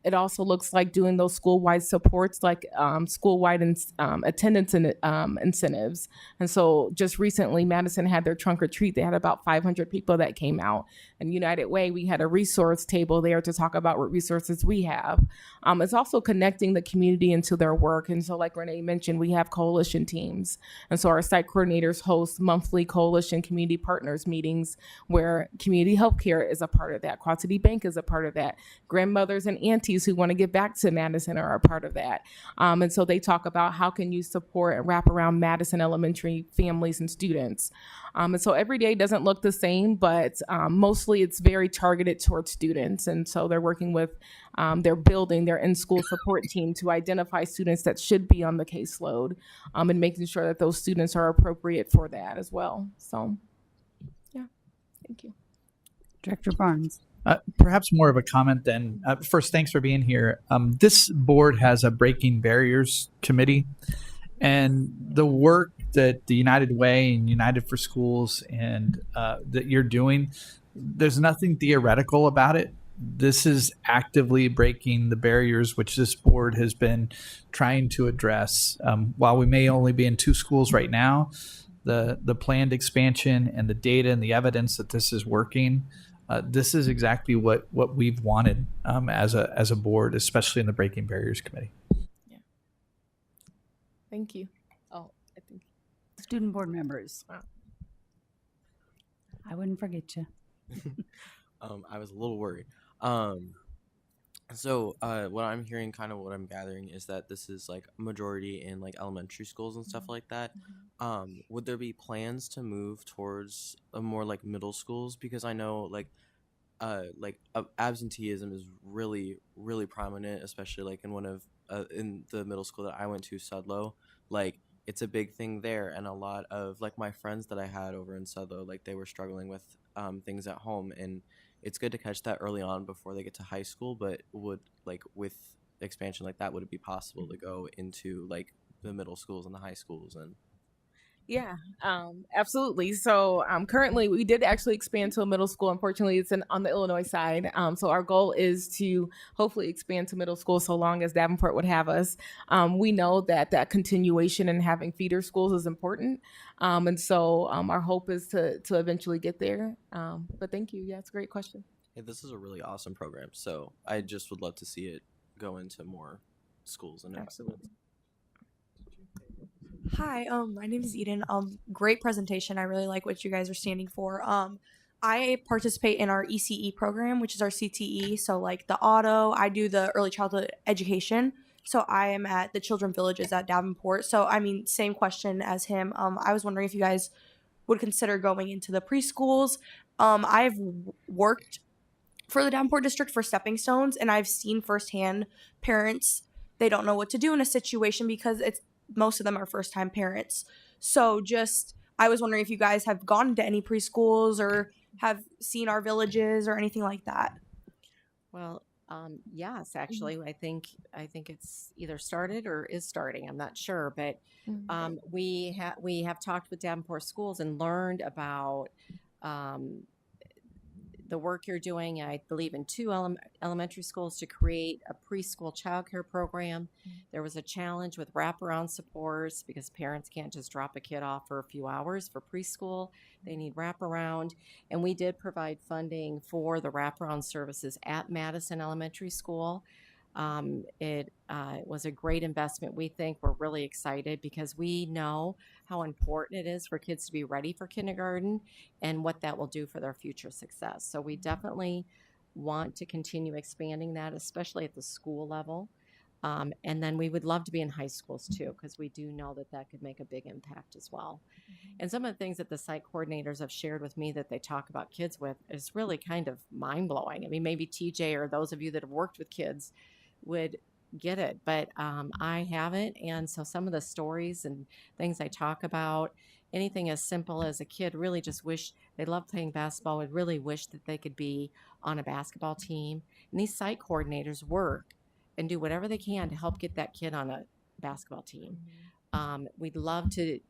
It also looks like doing those school-wide supports, like school-wide attendance and incentives. And so just recently, Madison had their trunk or treat. They had about 500 people that came out. And United Way, we had a resource table there to talk about what resources we have. It's also connecting the community into their work. And so like Renee mentioned, we have coalition teams. And so our site coordinators host monthly coalition community partners meetings where community healthcare is a part of that. Quad City Bank is a part of that. Grandmothers and aunties who want to give back to Madison are a part of that. And so they talk about how can you support and wrap around Madison elementary families and students. And so every day doesn't look the same, but mostly it's very targeted towards students. And so they're working with, they're building their in-school support team to identify students that should be on the caseload and making sure that those students are appropriate for that as well. So, yeah, thank you. Director Barnes. Perhaps more of a comment than first, thanks for being here. This board has a Breaking Barriers committee, and the work that the United Way and United for Schools and that you're doing, there's nothing theoretical about it. This is actively breaking the barriers which this board has been trying to address. While we may only be in 2 schools right now, the planned expansion and the data and the evidence that this is working, this is exactly what we've wanted as a board, especially in the Breaking Barriers Committee. Yeah. Thank you. Oh, I think Student board members. Wow. I wouldn't forget you. I was a little worried. So what I'm hearing, kind of what I'm gathering, is that this is like a majority in like elementary schools and stuff like that. Would there be plans to move towards a more like middle schools? Because I know like absenteeism is really, really prominent, especially like in one of in the middle school that I went to, Sudlow. Like it's a big thing there, and a lot of like my friends that I had over in Sudlow, like they were struggling with things at home, and it's good to catch that early on before they get to high school. But would like with expansion like that, would it be possible to go into like the middle schools and the high schools? And yeah, absolutely. So currently we did actually expand to a middle school. Unfortunately, it's on the Illinois side. So our goal is to hopefully expand to middle school so long as Davenport would have us. We know that continuation and having feeder schools is important. And so our hope is to eventually get there. But thank you. Yeah, it's a great question. hey, this is a really awesome program. So I just would love to see it go into more schools and Absolutely. Hi, my name is Eden. Great presentation. I really like what you guys are standing for. I participate in our ECE program, which is our CTE. So like the auto, I do the early childhood education. So I am at the Children Villages at Davenport. So I mean, same question as him. I was wondering if you guys would consider going into the preschools. I've worked for the Davenport district for stepping stones, and I've seen firsthand parents, they don't know what to do in a situation because most of them are first time parents. So just, I was wondering if you guys have gone to any preschools or have seen our villages or anything like that. Well, yes, actually, I think it's either started or is starting. I'm not sure, but we have talked with Davenport schools and learned about the work you're doing, I believe, in 2 elementary schools to create a preschool childcare program. There was a challenge with wraparound supports because parents can't just drop a kid off for a few hours for preschool. They need wraparound. And we did provide funding for the wraparound services at Madison Elementary School. It was a great investment. We think we're really excited because we know how important it is for kids to be ready for kindergarten and what that will do for their future success. So we definitely want to continue expanding that, especially at the school level. And then we would love to be in high schools too, because we do know that could make a big impact as well. And some of the things that the site coordinators have shared with me that they talk about kids with is really kind of mind blowing. I mean, maybe TJ or those of you that have worked with kids would get it, but I haven't. And so some of the stories and things I talk about, anything as simple as a kid really just wish they love playing basketball, would really wish that they could be on a basketball team. And these site coordinators work and do whatever they can to help get that kid on a basketball team. We'd love to,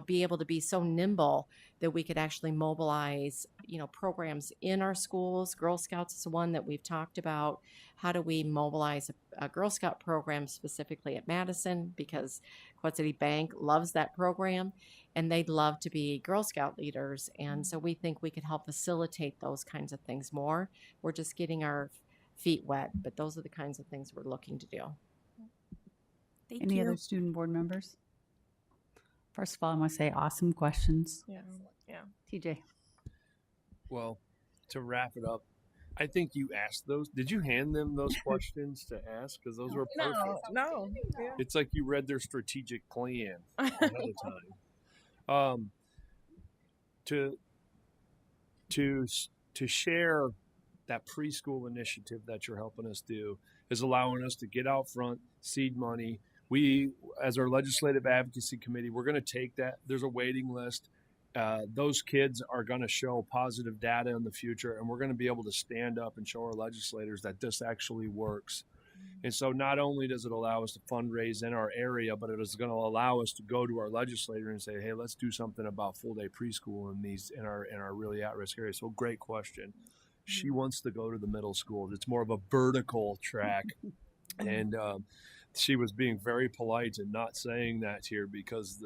be able to be so nimble that we could actually mobilize, programs in our schools. Girl Scouts is one that we've talked about. How do we mobilize a Girl Scout program specifically at Madison? Because Quad City Bank loves that program and they'd love to be Girl Scout leaders. And so we think we could help facilitate those kinds of things more. We're just getting our feet wet, but those are the kinds of things we're looking to do. Any other student board members? First of all, I want to say awesome questions. Yeah. Yeah. TJ. Well, to wrap it up, I think you asked those. Did you hand them those questions to ask? Because those were perfect. No. It's like you read their strategic plan ahead of time. To share that preschool initiative that you're helping us do is allowing us to get out front, seed money. We, as our legislative advocacy committee, we're going to take that. There's a waiting list. Those kids are going to show positive data in the future, and we're going to be able to stand up and show our legislators that this actually works. And so not only does it allow us to fundraise in our area, but it is going to allow us to go to our legislator and say, hey, let's do something about full day preschool in our really at-risk areas. So great question. She wants to go to the middle schools. It's more of a vertical track. And she was being very polite and not saying that here because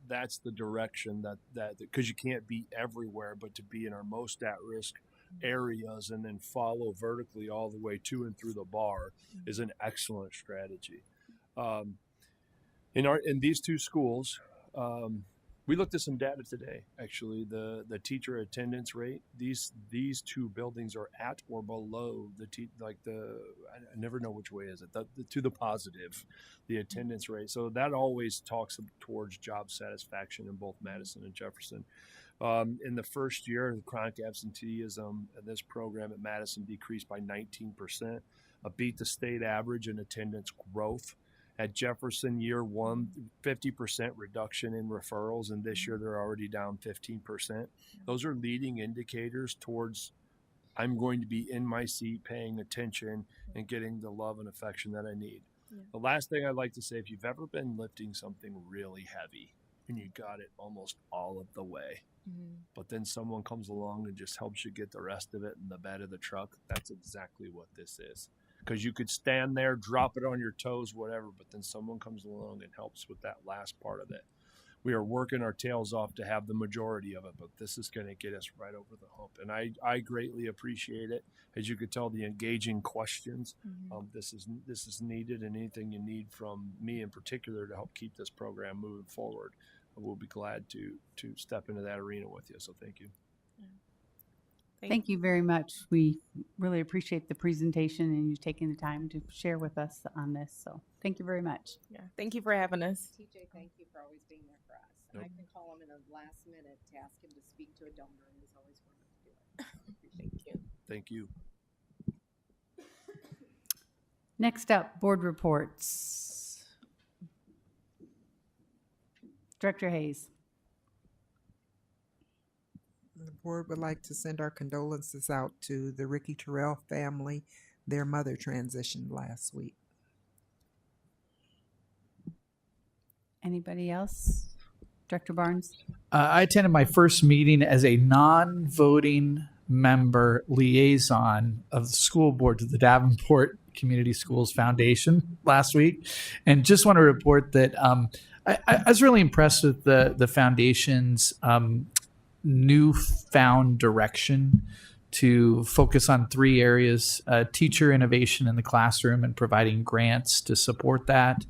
that's the direction that because you can't be everywhere, but to be in our most at-risk areas and then follow vertically all the way to and through the bar is an excellent strategy. In these two schools, we looked at some data today. Actually, the teacher attendance rate. These two buildings are at or below I never know which way is it to the positive, the attendance rate. So that always talks towards job satisfaction in both Madison and Jefferson. In the first year, the chronic absenteeism in this program at Madison decreased by 19%, beat the state average in attendance growth. At Jefferson, year one, 50% reduction in referrals, and this year they're already down 15%. Those are leading indicators towards I'm going to be in my seat, paying attention, and getting the love and affection that I need. Yeah. The last thing I'd like to say, if you've ever been lifting something really heavy and you got it almost all of the way, but then someone comes along and just helps you get the rest of it in the bed of the truck, that's exactly what this is. Because you could stand there, drop it on your toes, whatever, but then someone comes along and helps with that last part of it. We are working our tails off to have the majority of it, but this is going to get us right over the hump. And I greatly appreciate it. As you could tell, the engaging questions. This is needed, and anything you need from me in particular to help keep this program moving forward, we'll be glad to step into that arena with you. So thank you. Thank you very much. We really appreciate the presentation and you taking the time to share with us on this. So thank you very much. Yeah, thank you for having us. TJ, thank you for always being there for us. And I can call him in the last minute to ask him to speak to a donor, and he's always willing to do it. Thank you. Thank you. Next up, board reports. Director Hayes. The board would like to send our condolences out to the Ricky Terrell family. Their mother transitioned last week. Anybody else? Director Barnes? I attended my first meeting as a non-voting member liaison of the school board to the Davenport Community Schools Foundation last week. And just want to report that I was really impressed with the foundation's newfound direction to focus on three areas: teacher innovation in the classroom and providing grants to support that,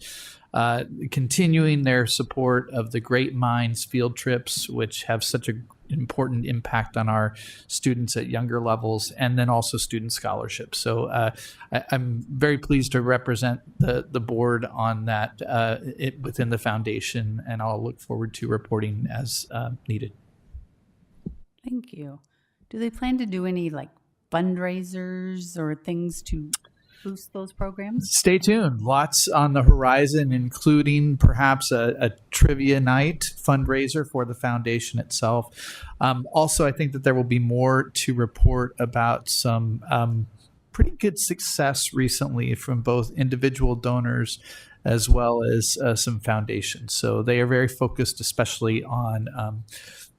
continuing their support of the Great Minds field trips, which have such an important impact on our students at younger levels, and then also student scholarships. So I'm very pleased to represent the board on that within the foundation, and I'll look forward to reporting as needed. Thank you. Do they plan to do any fundraisers or things to boost those programs? Stay tuned. Lots on the horizon, including perhaps a trivia night fundraiser for the foundation itself. Also, I think that there will be more to report about some pretty good success recently from both individual donors as well as some foundations. So they are very focused, especially on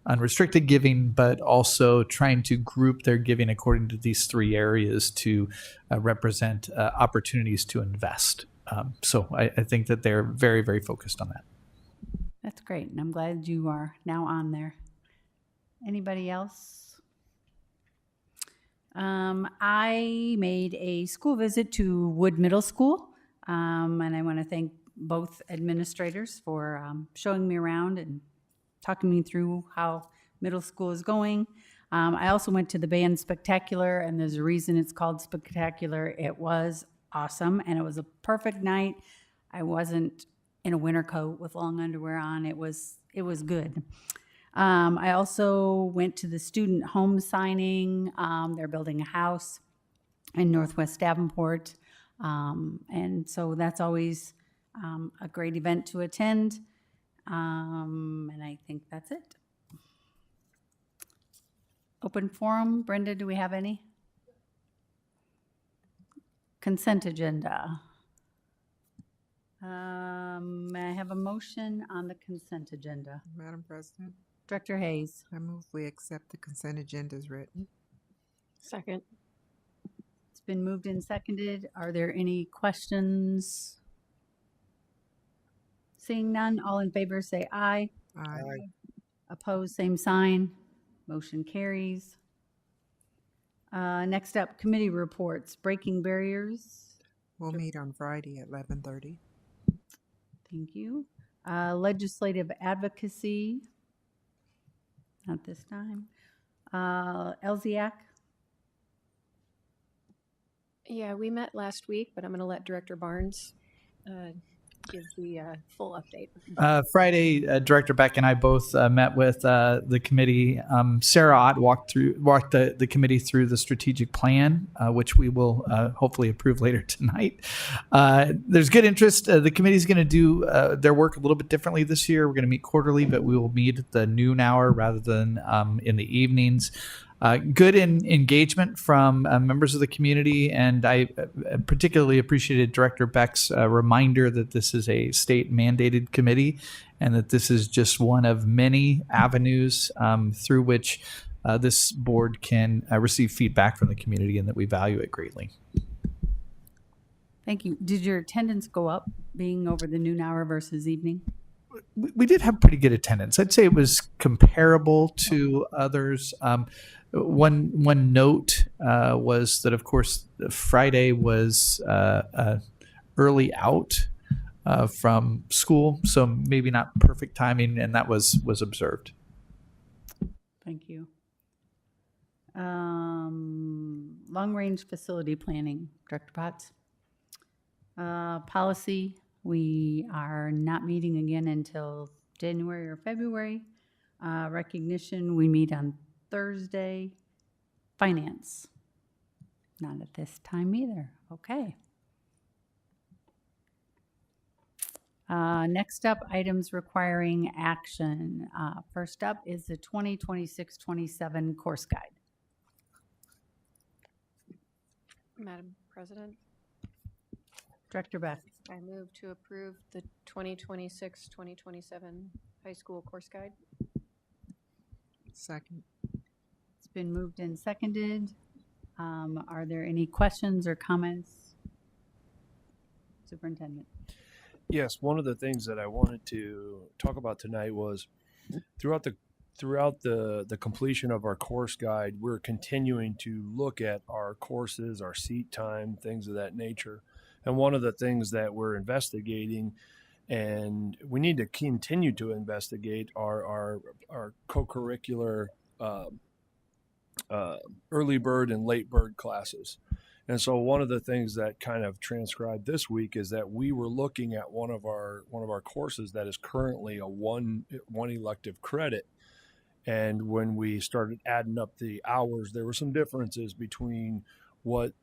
unrestricted giving, but also trying to group their giving according to these three areas to represent opportunities to invest. So I think that they're very, very focused on that. That's great, and I'm glad you are now on there. Anybody else? I made a school visit to Wood Middle School, and I want to thank both administrators for showing me around and talking me through how middle school is going. I also went to the band spectacular, and there's a reason it's called spectacular. It was awesome, and it was a perfect night. I wasn't in a winter coat with long underwear on. It was good. I also went to the student home signing. They're building a house in Northwest Davenport, and so that's always a great event to attend. And I think that's it. Open forum. Brenda, do we have any? Consent agenda. May I have a motion on the consent agenda? Madam President, Director Hayes. I move we accept the consent agenda as written. Second. It's been moved and seconded. Are there any questions? Seeing none, all in favor say aye. Aye. Opposed, same sign. Motion carries. Next up, committee reports. Breaking barriers. We'll meet on Friday at 11:30. Thank you. Legislative advocacy. Not this time. LZAC. Yeah, we met last week, but I'm going to let Director Barnes give the full update. Friday, Director Beck and I both met with the committee. Sarah Ott walked the committee through the strategic plan, which we will hopefully approve later tonight. There's good interest. The committee is going to do their work a little bit differently this year. We're going to meet quarterly, but we will meet at the noon hour rather than in the evenings. Good engagement from members of the community, and I particularly appreciated Director Beck's reminder that this is a state-mandated committee and that this is just one of many avenues through which this board can receive feedback from the community, and that we value it greatly. Thank you. Did your attendance go up being over the noon hour versus evening? We did have pretty good attendance. I'd say it was comparable to others. One note was that, of course, Friday was early out from school, so maybe not perfect timing, and that was observed. Thank you. Long-range facility planning, Director Potts. Policy, we are not meeting again until January or February. Recognition, we meet on Thursday. Finance, not at this time either. Okay. Next up, items requiring action. First up is the 2026-27 course guide. Madam President, Director Beck. I move to approve the 2026-2027 high school course guide. Second. It's been moved and seconded. Are there any questions or comments? Superintendent. Yes, one of the things that I wanted to talk about tonight was throughout the completion of our course guide, we're continuing to look at our courses, our seat time, things of that nature. And one of the things that we're investigating, and we need to continue to investigate, are our co-curricular early bird and late bird classes. And so one of the things that kind of transcribed this week is that we were looking at one of our courses that is currently a one elective credit. And when we started adding up the hours, there were some differences between what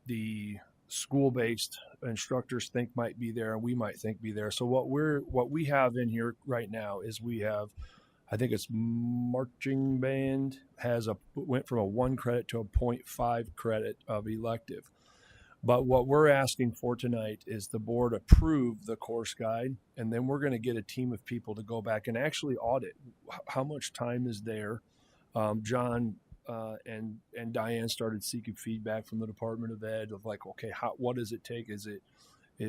the school-based instructors think might be there and we might think be there. So what we have in here right now is we have, I think it's marching band went from a 1 credit to a 0.5 credit of elective. But what we're asking for tonight is the board approve the course guide, and then we're going to get a team of people to go back and actually audit how much time is there. John and Diane started seeking feedback from the Department of Ed of like, okay, what does it take? Is it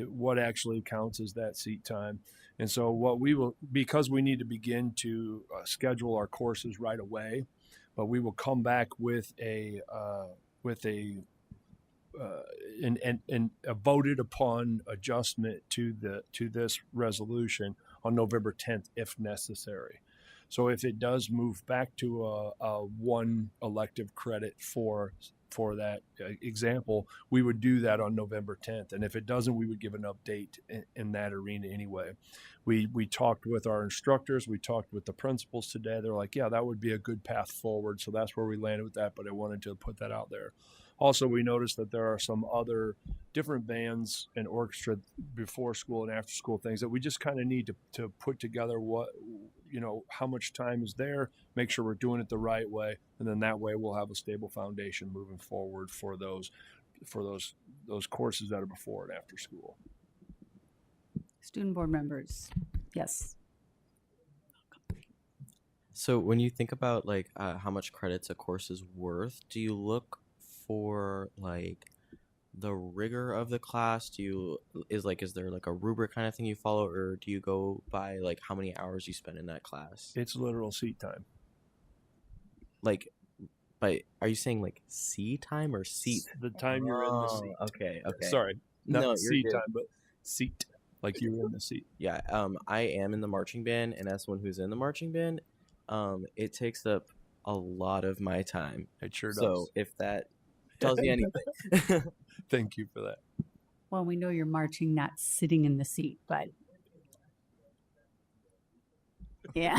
what actually counts as that seat time? And so what we will, because we need to begin to schedule our courses right away, but we will come back with a voted upon adjustment to this resolution on November 10th if necessary. So if it does move back to a one elective credit for that example, we would do that on November 10th. And if it doesn't, we would give an update in that arena anyway. We talked with our instructors. We talked with the principals today. They're like, yeah, that would be a good path forward. So that's where we landed with that. But I wanted to put that out there. Also, we noticed that there are some other different bands and orchestra before school and after school things that we just kind of need to put together how much time is there, make sure we're doing it the right way. And then that way we'll have a stable foundation moving forward for those courses that are before and after school. Student board members. Yes. So when you think about like how much credits a course is worth, do you look for like the rigor of the class? Is there like a rubric kind of thing you follow, or do you go by like how many hours you spend in that class? It's literal seat time. Like, but are you saying like seat time or seat? The time you're in the seat. Okay. Sorry, not No, seat you're good. time, but seat, like you were in the seat. Yeah. I am in the marching band, and as someone who's in the marching band, it takes up a lot of my time. It sure does. So if that tells you anything. Thank you for that. Well, we know you're marching, not sitting in the seat, but yeah.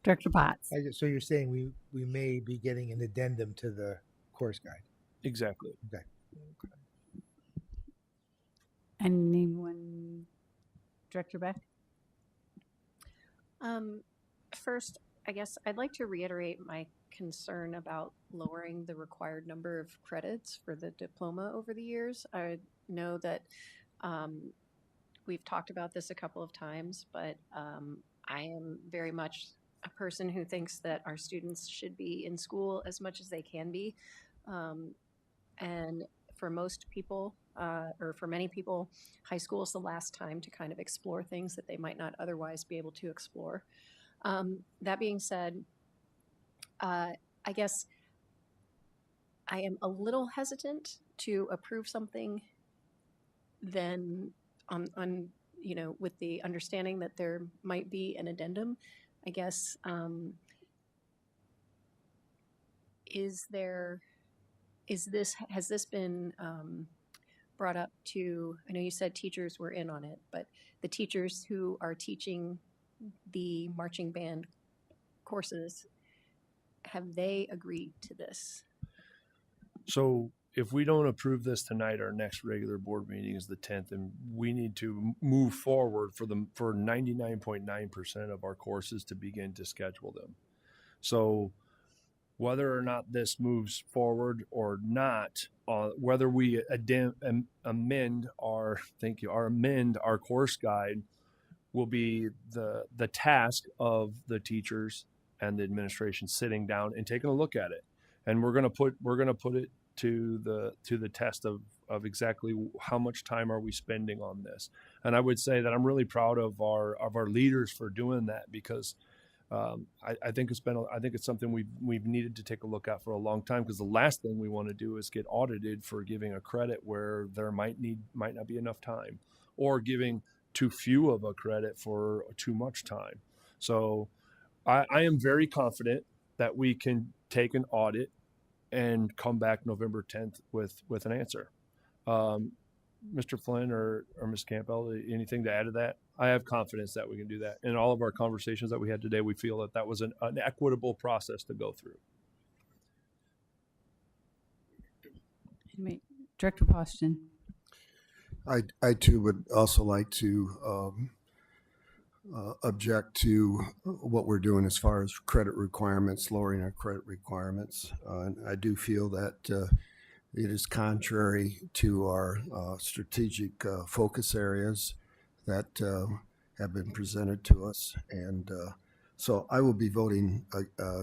Director Potts. So you're saying we may be getting an addendum to the course guide? Exactly. Okay. Anyone? Director Beck? First, I guess I'd like to reiterate my concern about lowering the required number of credits for the diploma over the years. I know that we've talked about this a couple of times, but I am very much a person who thinks that our students should be in school as much as they can be. And for most people, or for many people, high school is the last time to kind of explore things that they might not otherwise be able to explore. That being said, I guess I am a little hesitant to approve something then on with the understanding that there might be an addendum. I guess has this been brought up to, I know you said teachers were in on it, but the teachers who are teaching the marching band courses, have they agreed to this? So if we don't approve this tonight, our next regular board meeting is the 10th, and we need to move forward for 99.9% of our courses to begin to schedule them. So whether or not this moves forward or not, whether we amend our course guide will be the task of the teachers and the administration sitting down and taking a look at it. And we're going to put it to the test of exactly how much time are we spending on this. And I would say that I'm really proud of our leaders for doing that, because I think it's something we've needed to take a look at for a long time, because the last thing we want to do is get audited for giving a credit where there might not be enough time, or giving too few of a credit for too much time. So I am very confident that we can take an audit and come back November 10th with an answer. Mr. Flynn or Ms. Campbell, anything to add to that? I have confidence that we can do that. In all of our conversations that we had today, we feel that was an equitable process to go through. Director Poston. I too would also like to object to what we're doing as far as credit requirements, lowering our credit requirements. And I do feel that It is contrary to our strategic focus areas that have been presented to us. And so I will be voting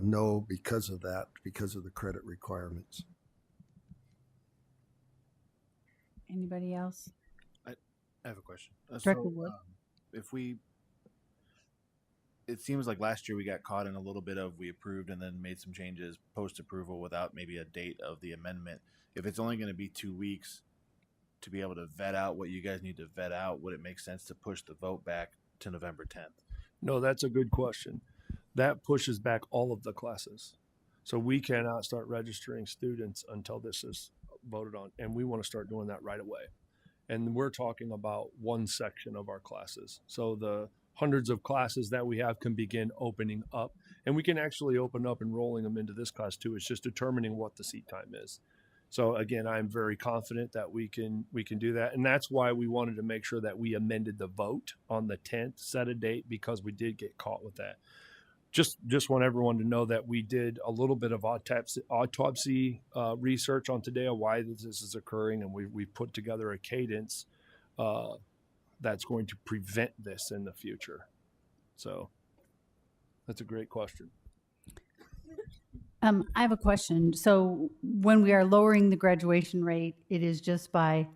no because of that, because of the credit requirements. Anybody else? I have a question. Director Wood? If we, it seems like last year we got caught in a little bit of we approved and then made some changes post approval without maybe a date of the amendment. If it's only going to be 2 weeks to be able to vet out what you guys need to vet out, would it make sense to push the vote back to November 10th? No, that's a good question. That pushes back all of the classes. So we cannot start registering students until this is voted on. And we want to start doing that right away. And we're talking about one section of our classes. So the hundreds of classes that we have can begin opening up. And we can actually open up and rolling them into this class too. It's just determining what the seat time is. So again, I'm very confident that we can do that. And that's why we wanted to make sure that we amended the vote on the 10th, set a date, because we did get caught with that. Just want everyone to know that we did a little bit of autopsy research on today of why this is occurring, and we put together a cadence that's going to prevent this in the future. So that's a great question. I have a question. So when we are lowering the graduation rate, it is just by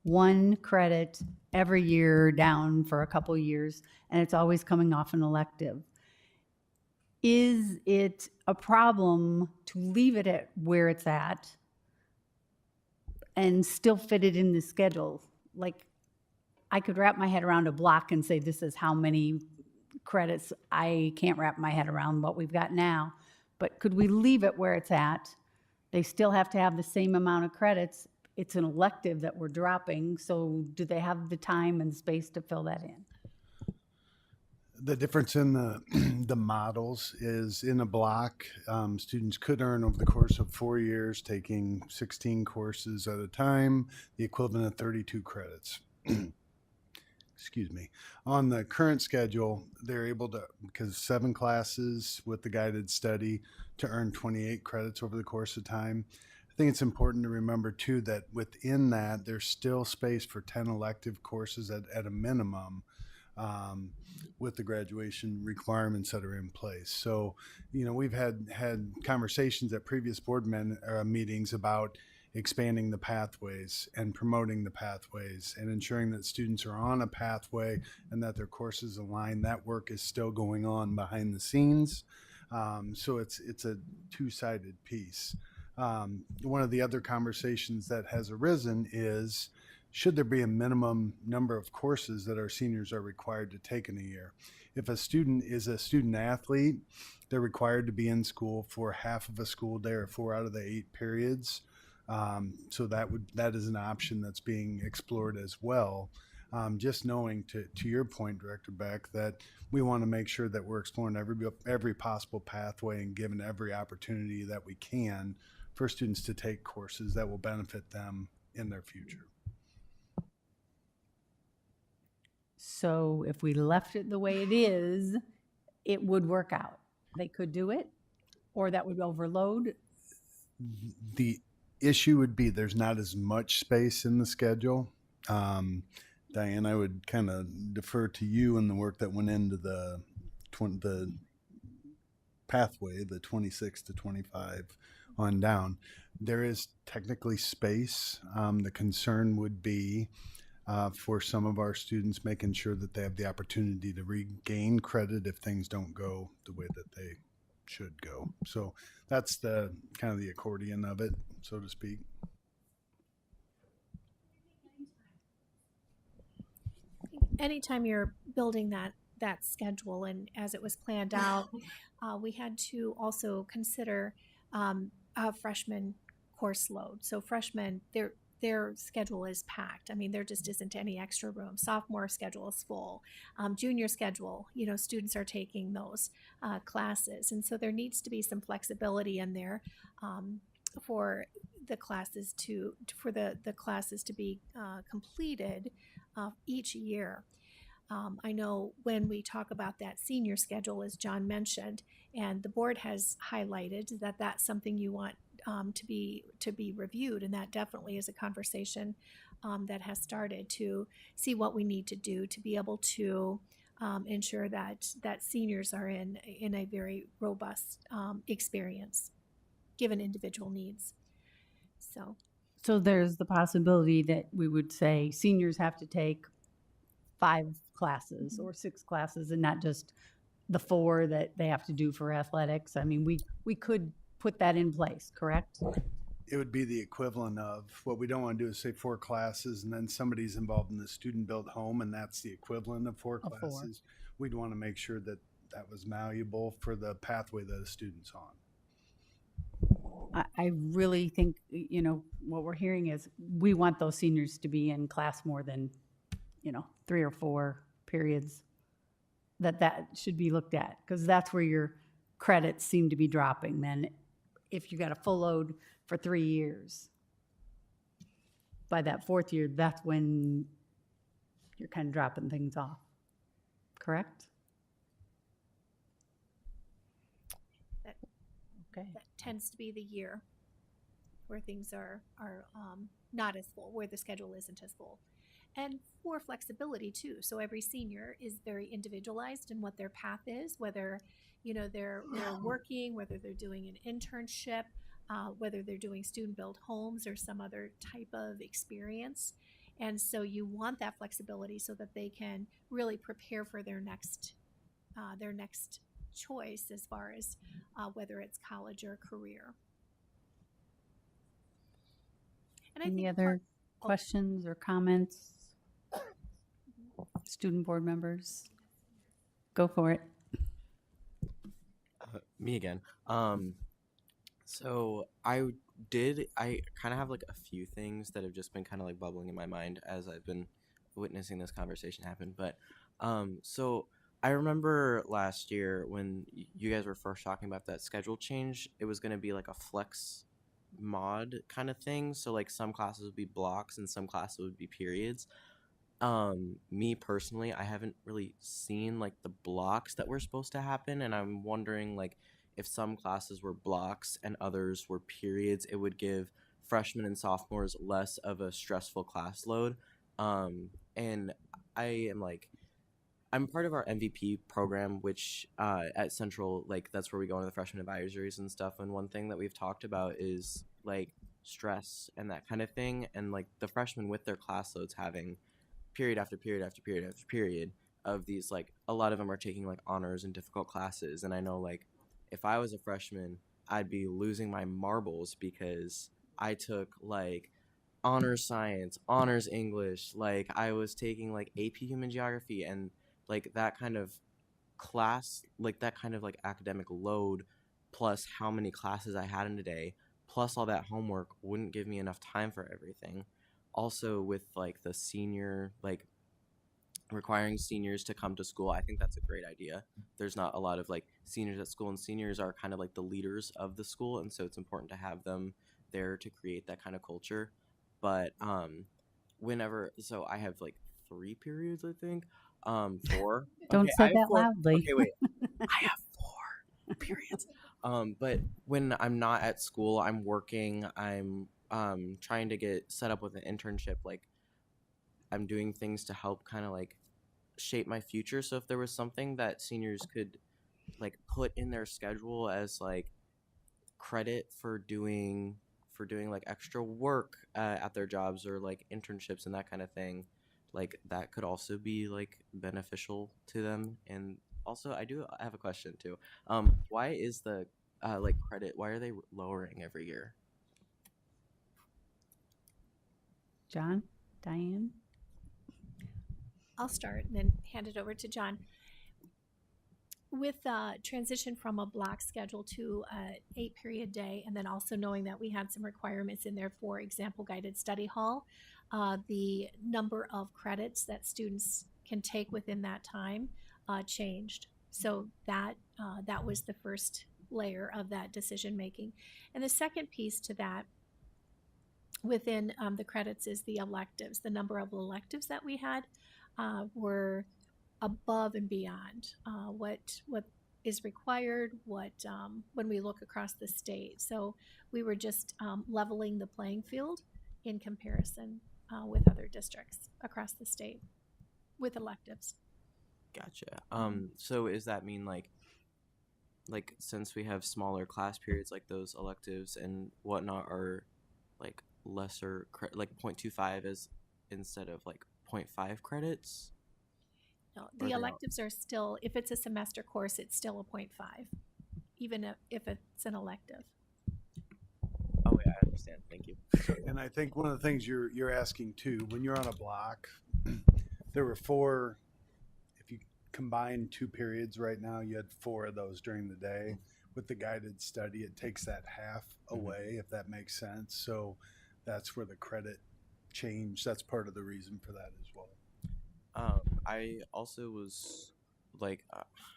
1 credit every year down for a couple years, and it's always coming off an elective. Is it a problem to leave it at where it's at and still fit it in the schedule? Like, I could wrap my head around a block and say, this is how many credits. I can't wrap my head around what we've got now. But could we leave it where it's at? They still have to have the same amount of credits. It's an elective that we're dropping. So do they have the time and space to fill that in? The difference in the models is in a block, students could earn over the course of 4 years, taking 16 courses at a time, the equivalent of 32 credits. Excuse me. On the current schedule, they're able to, because 7 classes with the guided study, to earn 28 credits over the course of time. I think it's important to remember too that within that, there's still space for 10 elective courses at a minimum. With the graduation requirements that are in place. So, we've had conversations at previous board meetings about expanding the pathways and promoting the pathways and ensuring that students are on a pathway and that their courses align. That work is still going on behind the scenes. So it's a two-sided piece. One of the other conversations that has arisen is, should there be a minimum number of courses that our seniors are required to take in a year? If a student is a student athlete, they're required to be in school for half of a school day or 4 out of the 8 periods. So that is an option that's being explored as well. Just knowing to your point, Director Beck, that we want to make sure that we're exploring every possible pathway and giving every opportunity that we can for students to take courses that will benefit them in their future. So if we left it the way it is, it would work out. They could do it, or that would overload. The issue would be there's not as much space in the schedule. Diane, I would kind of defer to you and the work that went into the pathway, the 26 to 25 on down. There is technically space. The concern would be for some of our students, making sure that they have the opportunity to regain credit if things don't go the way that they should go. So that's the kind of the accordion of it, so to speak. Anytime you're building that schedule, and as it was planned out, we had to also consider a freshman course load. So freshmen, their schedule is packed. I mean, there just isn't any extra room. Sophomore schedule is full. Junior schedule, students are taking those classes. And so there needs to be some flexibility in there for the classes to be completed each year. I know when we talk about that senior schedule, as John mentioned, and the board has highlighted that that's something you want to be reviewed, and that definitely is a conversation that has started to see what we need to do to be able to ensure that seniors are in a very robust experience, given individual needs. So there's the possibility that we would say seniors have to take 5 classes or 6 classes and not just the 4 that they have to do for athletics. I mean, we could put that in place, correct? It would be the equivalent of what we don't want to do is say 4 classes and then somebody's involved in the student built home and that's the equivalent of 4 classes. We'd want to make sure that that was malleable for the pathway that a student's on. I really think, you know, what we're hearing is we want those seniors to be in class more than, you know, 3 or 4 periods. That should be looked at, because that's where your credits seem to be dropping. Then if you got a full load for 3 years, by that 4th year, that's when you're kind of dropping things off. Correct? Okay. That tends to be the year where things are not as full, where the schedule isn't as full. And for flexibility too. So every senior is very individualized in what their path is, whether, you know, they're working, whether they're doing an internship, whether they're doing student-built homes or some other type of experience. And so you want that flexibility so that they can really prepare for their next choice as far as whether it's college or career. And Any other questions or comments? Student board members, go for it. Me again. So I kind of have like a few things that have just been kind of like bubbling in my mind as I've been witnessing this conversation happen. But so I remember last year when you guys were first talking about that schedule change, it was going to be like a flex mod kind of thing. So like some classes would be blocks and some classes would be periods. Me personally, I haven't really seen like the blocks that were supposed to happen, and I'm wondering like if some classes were blocks and others were periods, it would give freshmen and sophomores less of a stressful class load. And I'm part of our MVP program, which at Central, like that's where we go into the freshman advisories and stuff. And one thing that we've talked about is like stress and that kind of thing, and like the freshmen with their class loads having period after period after period after period of these, like a lot of them are taking like honors and difficult classes. And I know like if I was a freshman, I'd be losing my marbles because I took like honors science, honors English, like I was taking like AP human geography, and like that kind of class, like that kind of like academic load plus how many classes I had in a day plus all that homework wouldn't give me enough time for everything. Also with like the senior, like requiring seniors to come to school, I think that's a great idea. There's not a lot of like seniors at school, and seniors are kind of like the leaders of the school, and so it's important to have them there to create that kind of culture. But so I have like 3 periods, I think. 4. Don't Okay, I say have that 4. loudly. Okay, wait. I have 4 periods. But when I'm not at school, I'm working. I'm trying to get set up with an internship. Like I'm doing things to help kind of like shape my future. So if there was something that seniors could like put in their schedule as like credit for doing like extra work at their jobs or like internships and that kind of thing, like that could also be like beneficial to them. And also I have a question too. Why is the like credit, why are they lowering every year? John, Diane? I'll start and then hand it over to John. With transition from a block schedule to an 8-period day, and then also knowing that we had some requirements in there for example guided study hall, the number of credits that students can take within that time changed. So that was the first layer of that decision making. And the second piece to that within the credits is the electives. The number of electives that we had were above and beyond what is required, what when we look across the state. So we were just leveling the playing field in comparison with other districts across the state with electives. Gotcha. So does that mean like since we have smaller class periods, like those electives and whatnot are like lesser like 0.25 is instead of like 0.5 credits? No, Or the they all- electives are still, if it's a semester course, it's still a 0.5, even if it's an elective. Oh yeah, I understand. Thank you. And I think one of the things you're asking too, when you're on a block, there were 4. If you combine 2 periods right now, you had 4 of those during the day. With the guided study, it takes that half away, if that makes sense. So that's where the credit change. That's part of the reason for that as well. I also was like,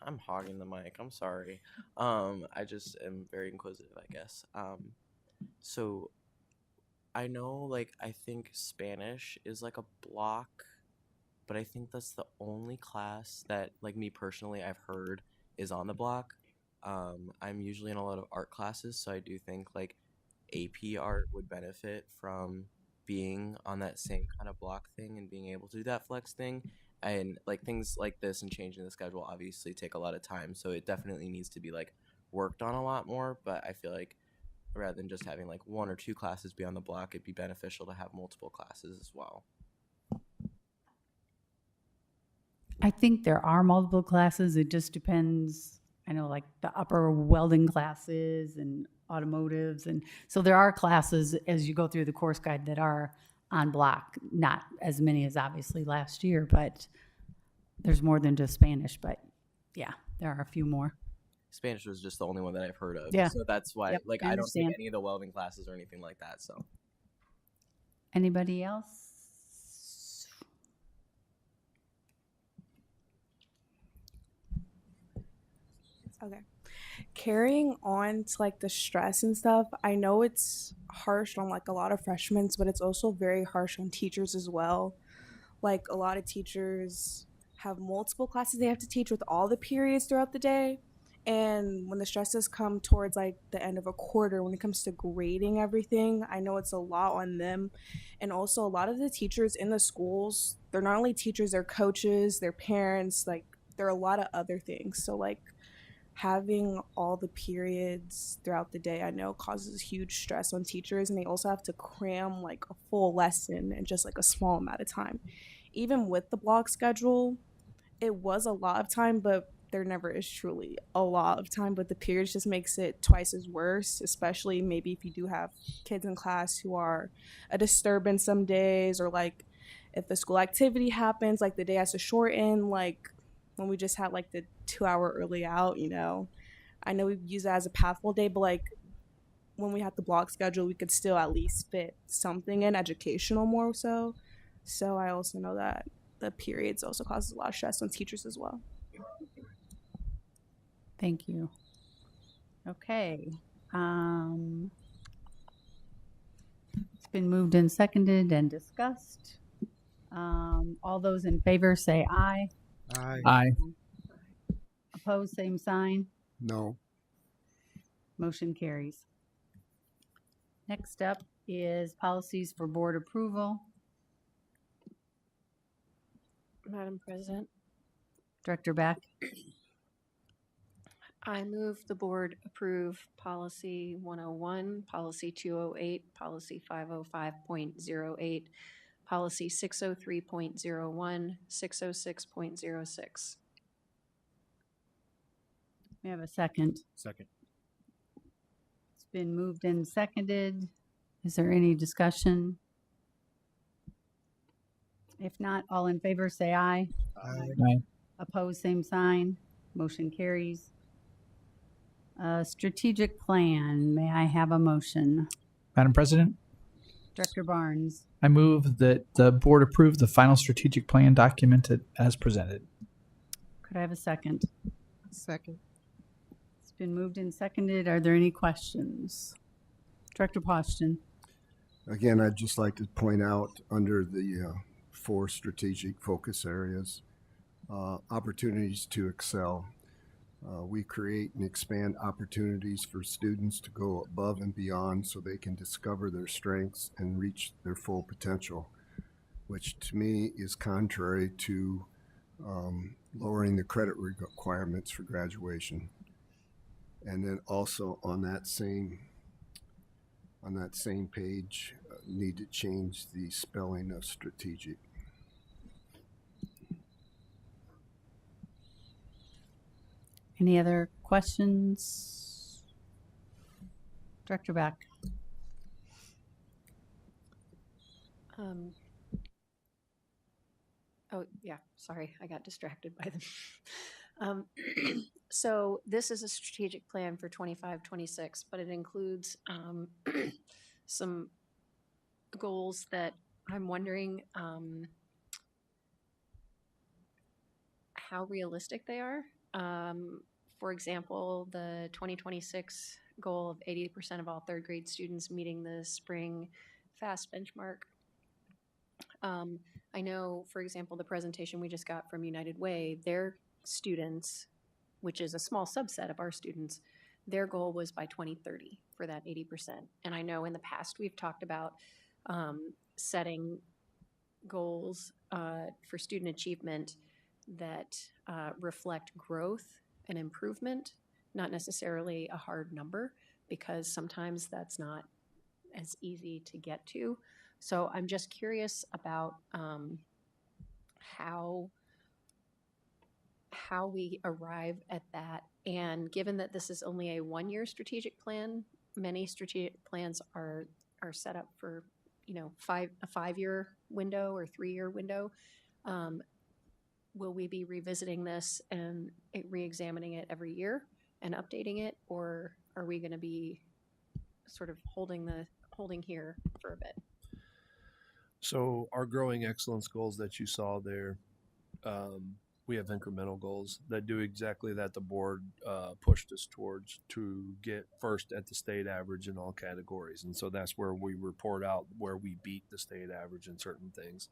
I'm hogging the mic. I'm sorry. I just am very inquisitive, I guess. So I know, like, I think Spanish is like a block, but I think that's the only class that, like, me personally, I've heard is on the block. I'm usually in a lot of art classes, so I do think like AP art would benefit from being on that same kind of block thing and being able to do that flex thing. And like things like this and changing the schedule obviously take a lot of time, so it definitely needs to be like worked on a lot more. But I feel like rather than just having like 1 or 2 classes be on the block, it'd be beneficial to have multiple classes as well. I think there are multiple classes. It just depends. I know like the upper welding classes and automotives. And so there are classes as you go through the course guide that are on block, not as many as obviously last year, but there's more than just Spanish. But yeah, there are a few more. Spanish was just the only one that I've heard of. Yeah. So that's why Yep, like I I don't take understand. any of the welding classes or anything like that. So Anybody else? Okay. Carrying on to like the stress and stuff, I know it's harsh on like a lot of freshmen, but it's also very harsh on teachers as well. Like a lot of teachers have multiple classes they have to teach with all the periods throughout the day. And when the stresses come towards like the end of a quarter, when it comes to grading everything, I know it's a lot on them. And also a lot of the teachers in the schools, they're not only teachers, they're coaches, they're parents, like there are a lot of other things. So like having all the periods throughout the day, I know causes huge stress on teachers, and they also have to cram like a full lesson in just like a small amount of time. Even with the block schedule, it was a lot of time, but there never is truly a lot of time. But the periods just makes it twice as worse, especially maybe if you do have kids in class who are a disturbance some days, or like if the school activity happens, like the day has to shorten, like when we just had like the 2-hour early out, you know. I know we use that as a pathful day, but like when we had the block schedule, we could still at least fit something in educational more so. So I also know that the periods also causes a lot of stress on teachers as well. Thank you. Okay. It's been moved and seconded and discussed. All those in favor say aye. Aye. Aye. Opposed, same sign. No. Motion carries. Next up is policies for board approval. Madam President, Director Beck. I move the board approve policy 101, policy 208, policy 505.08, policy 603.01, 606.06. We have a second. Second. It's been moved and seconded. Is there any discussion? If not, all in favor say aye. Aye. Opposed, same sign. Motion carries. Strategic plan. May I have a motion? Madam President, Director Barnes. I move that the board approve the final strategic plan documented as presented. Could I have a second? Second. It's been moved and seconded. Are there any questions? Director Poston. Again, I'd just like to point out under the 4 strategic focus areas, opportunities to excel. We create and expand opportunities for students to go above and beyond so they can discover their strengths and reach their full potential, which to me is contrary to lowering the credit requirements for graduation. And then also on that same page, need to change the spelling of strategic. Any other questions? Director Beck. Oh, yeah, sorry, I got distracted by them. So this is a strategic plan for 25, 26, but it includes some goals that I'm wondering how realistic they are. For example, the 2026 goal of 80% of all third grade students meeting the spring FAST benchmark. I know, for example, the presentation we just got from United Way, their students, which is a small subset of our students, their goal was by 2030 for that 80%. And I know in the past we've talked about setting goals for student achievement that reflect growth and improvement, not necessarily a hard number, because sometimes that's not as easy to get to. So I'm just curious about how we arrive at that. And given that this is only a one-year strategic plan, many strategic plans are set up for, a 5-year window or 3-year window. Will we be revisiting this and re-examining it every year and updating it, or are we going to be sort of holding here for a bit? So our growing excellence goals that you saw there, we have incremental goals that do exactly that. The board pushed us towards to get first at the state average in all categories. And so that's where we report out where we beat the state average in certain things.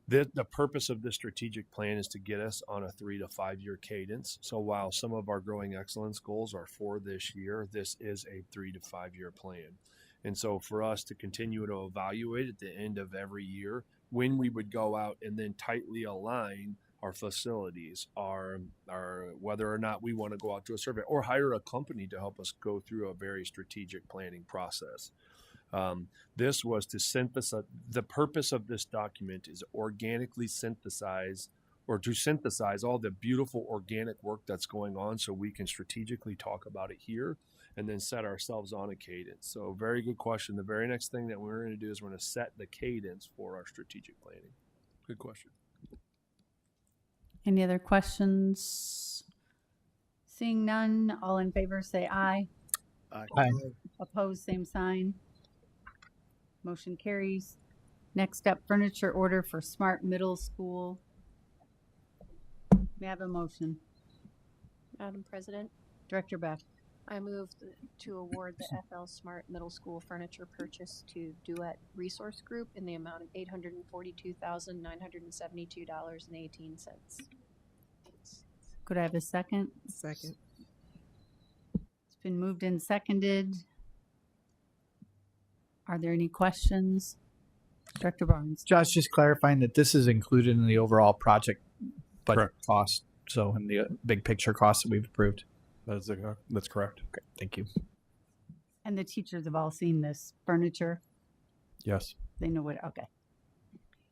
The purpose of this strategic plan is to get us on a 3 to 5 year cadence. So while some of our growing excellence goals are for this year, this is a 3 to 5 year plan. And so for us to continue to evaluate at the end of every year, when we would go out and then tightly align our facilities, our whether or not we want to go out to a survey or hire a company to help us go through a very strategic planning process. This was to synthesize. The purpose of this document is organically synthesize all the beautiful organic work that's going on so we can strategically talk about it here and then set ourselves on a cadence. So very good question. The very next thing that we're going to do is we're going to set the cadence for our strategic planning. Good question. Any other questions? Seeing none, all in favor say aye. Aye. Opposed, same sign. Motion carries. Next up, furniture order for Smart Middle School. May I have a motion? Madam President, Director Beck. I move to award the FL Smart Middle School furniture purchase to Duet Resource Group in the amount of $842,972.18. Could I have a second? Second. It's been moved and seconded. Are there any questions? Director Barnes. Josh, just clarifying that this is included in the overall project budget cost, so in the big picture costs that we've approved. That's correct. Okay, thank you. And the teachers have all seen this furniture? Yes. They know what, okay.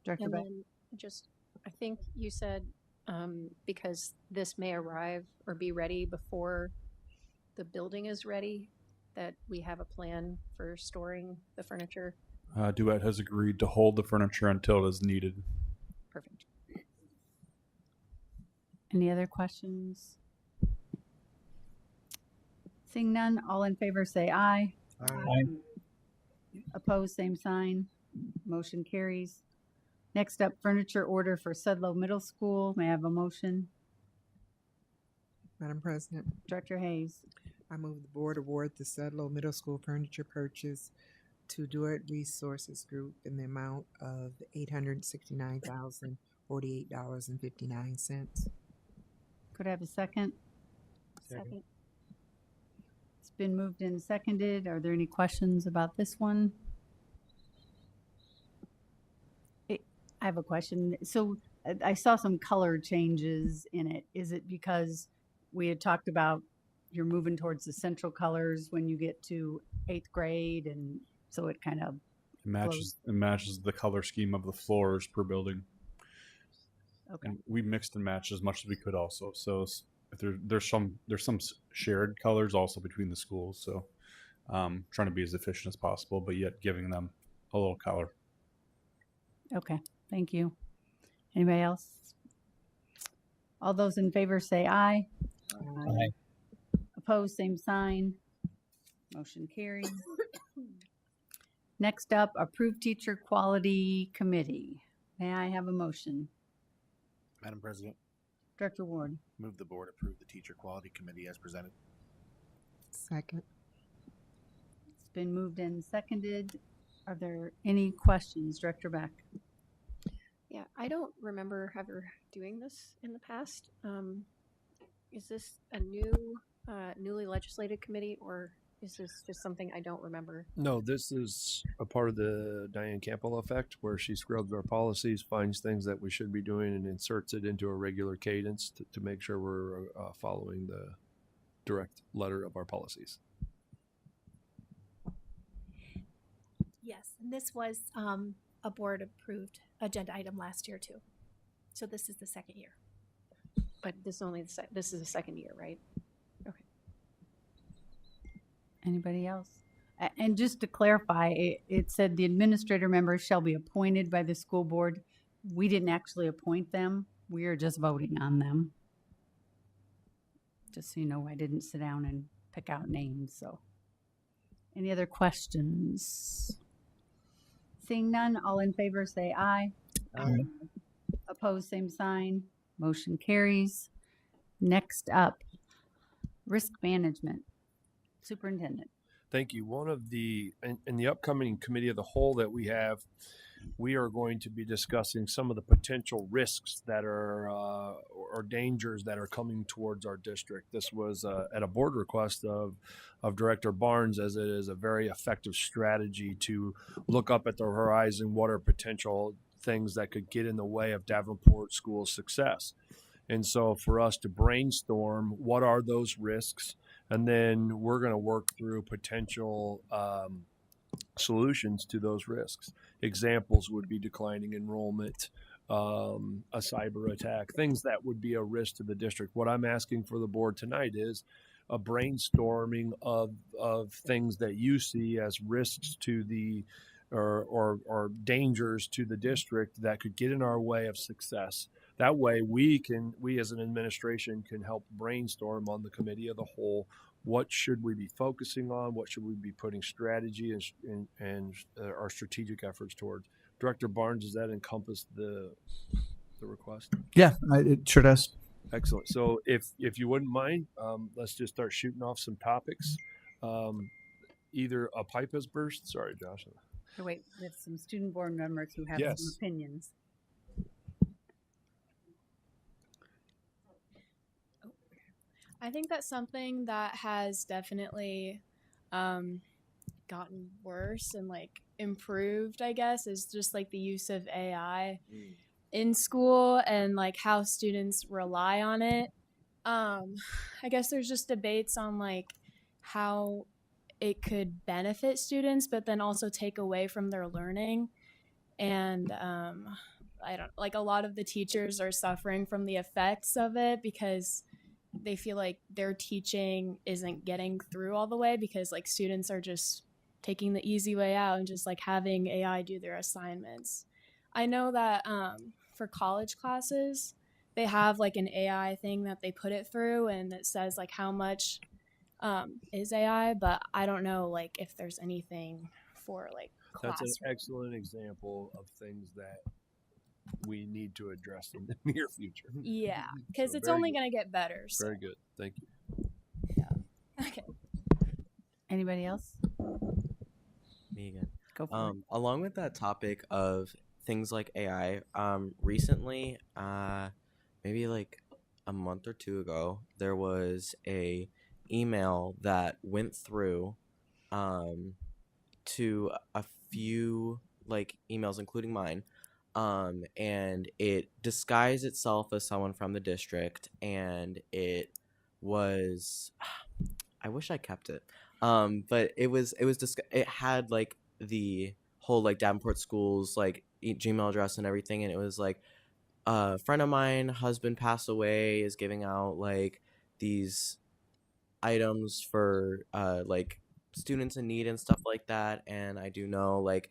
Director And Beck. then just, I think you said because this may arrive or be ready before the building is ready, that we have a plan for storing the furniture. Duet has agreed to hold the furniture until it is needed. Perfect. Any other questions? Seeing none, all in favor say aye. Aye. Opposed, same sign. Motion carries. Next up, furniture order for Sudlow Middle School. May I have a motion? Madam President, Director Hayes. I move the board award the Sudlow Middle School furniture purchase to Duet Resources Group in the amount of $869,048.59. Could I have a second? Second. It's been moved and seconded. Are there any questions about this one? I have a question. So I saw some color changes in it. Is it because we had talked about you're moving towards the central colors when you get to 8th grade, and so it kind of It matches the color scheme of the floors per building. Okay. And we mixed and matched as much as we could also. So if there's some shared colors also between the schools. So trying to be as efficient as possible, but yet giving them a little color. Okay, thank you. Anybody else? All those in favor say aye. Aye. Opposed, same sign. Motion carried. Next up, approved teacher quality committee. May I have a motion? Madam President, Director Ward. move the board approve the teacher quality committee as presented. Second. It's been moved and seconded. Are there any questions? Director Beck. Yeah, I don't remember ever doing this in the past. Is this a newly legislated committee, or is this just something I don't remember? No, this is a part of the Diane Campbell effect, where she scrubs our policies, finds things that we should be doing, and inserts it into a regular cadence to make sure we're following the direct letter of our policies. Yes, and this was a board approved agenda item last year too. So this is the second year. But this is the second year, right? Okay. Anybody else? And just to clarify, it said the administrator members shall be appointed by the school board. We didn't actually appoint them. We are just voting on them. Just so you know, I didn't sit down and pick out names. So, any other questions? Seeing none, all in favor say aye. Aye. Opposed, same sign. Motion carries. Next up, risk management. Superintendent. Thank you. One of in the upcoming committee of the whole that we have, we are going to be discussing some of the potential risks that are or dangers that are coming towards our district. This was at a board request of Director Barnes, as it is a very effective strategy to look up at the horizon. What are potential things that could get in the way of Davenport School's success? And so for us to brainstorm, what are those risks? And then we're going to work through potential solutions to those risks. Examples would be declining enrollment, a cyber attack, things that would be a risk to the district. What I'm asking for the board tonight is a brainstorming of things that you see as risks to the or dangers to the district that could get in our way of success. That way we as an administration can help brainstorm on the committee of the whole. What should we be focusing on? What should we be putting strategy and our strategic efforts towards? Director Barnes, does that encompass the request? Yeah, it sure does. Excellent. So if you wouldn't mind, let's just start shooting off some topics. Either a pipe has burst. Sorry, Josh. So wait, we have some student board members who have Yes. some opinions. I think that's something that has definitely gotten worse and like improved, I guess, is just like the use of AI in school and like how students rely on it. I guess there's just debates on like how it could benefit students, but then also take away from their learning. And I don't like a lot of the teachers are suffering from the effects of it because they feel like their teaching isn't getting through all the way because like students are just taking the easy way out and just like having AI do their assignments. I know that for college classes, they have like an AI thing that they put it through and it says like how much is AI, but I don't know like if there's anything for like classroom. That's an excellent example of things that we need to address in the near future. Yeah, because So it's very only good. going to get better. So. Very good. Thank you. Okay. Anybody else? Me again. Go for it. Along with that topic of things like AI, recently, maybe like a month or two ago, there was a email that went through to a few like emails, including mine, and it disguised itself as someone from the district, and it was I wish I kept it. But it had like the whole like Davenport schools like Gmail address and everything, and it was like a friend of mine, husband passed away, is giving out like these items for like students in need and stuff like that. And I do know like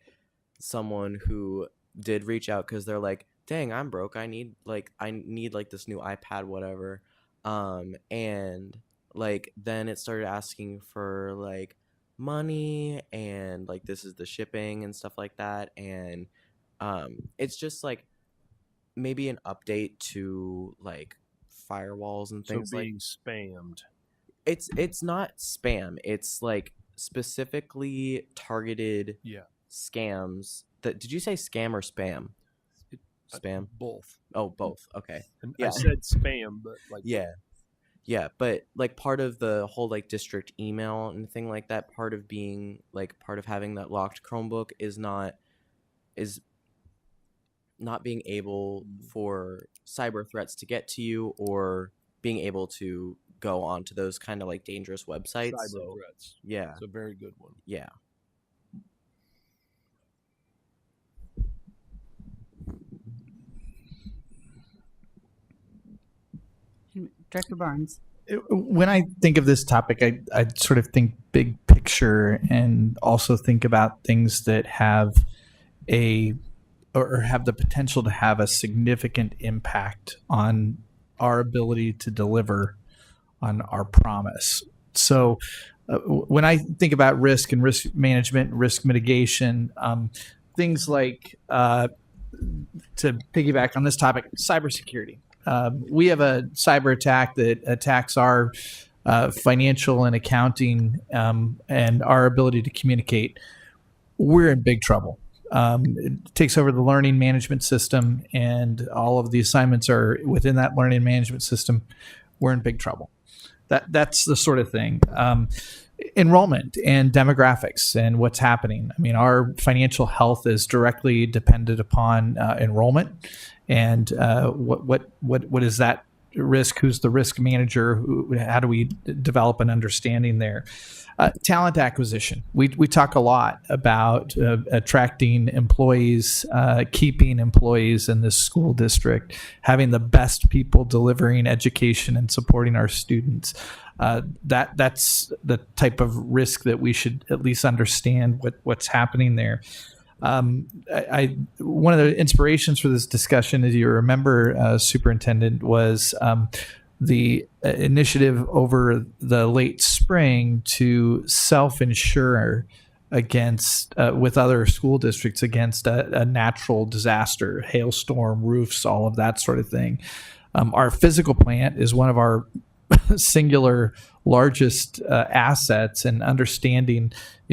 someone who did reach out because they're like, dang, I'm broke, I need like this new iPad, whatever. And like then it started asking for like money, and like this is the shipping and stuff like that. And it's just like maybe an update to like firewalls and So things like being spammed. it's not spam. It's like specifically targeted Yeah. scams. That did you say scam or spam? Spam. Both. Oh, both. Okay. And Yeah. I said spam, but like Yeah. Yeah, but like part of the whole like district email and thing like that, part of being like part of having that locked Chromebook is not being able for cyber threats to get to you, or being able to go onto those kind of like dangerous websites. cyber threats. Yeah. It's a very good one. Yeah. Director Barnes. When I think of this topic, I sort of think big picture, and also think about things that have or have the potential to have a significant impact on our ability to deliver on our promise. So when I think about risk and risk management, risk mitigation, things like, to piggyback on this topic, cybersecurity. We have a cyber attack that attacks our financial and accounting and our ability to communicate. We're in big trouble. It takes over the learning management system, and all of the assignments are within that learning management system. We're in big trouble. That's the sort of thing. Enrollment and demographics and what's happening. I mean, our financial health is directly dependent upon enrollment, and what is that risk? Who's the risk manager? How do we develop an understanding there? Talent acquisition. We talk a lot about attracting employees, keeping employees in this school district, having the best people delivering education and supporting our students. That's the type of risk that we should at least understand what's happening there. One of the inspirations for this discussion, as you remember, Superintendent, was the initiative over the late spring to self-insure against with other school districts against a natural disaster, hailstorm, roofs, all of that sort of thing. Our physical plant is one of our singular largest assets, and understanding,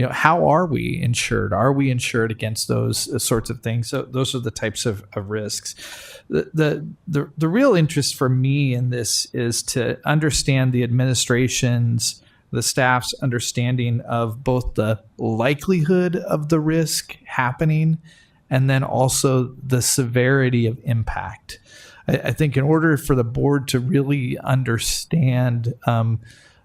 how are we insured? Are we insured against those sorts of things? So those are the types of risks. The real interest for me in this is to understand the administration's, the staff's understanding of both the likelihood of the risk happening, and then also the severity of impact. I think in order for the board to really understand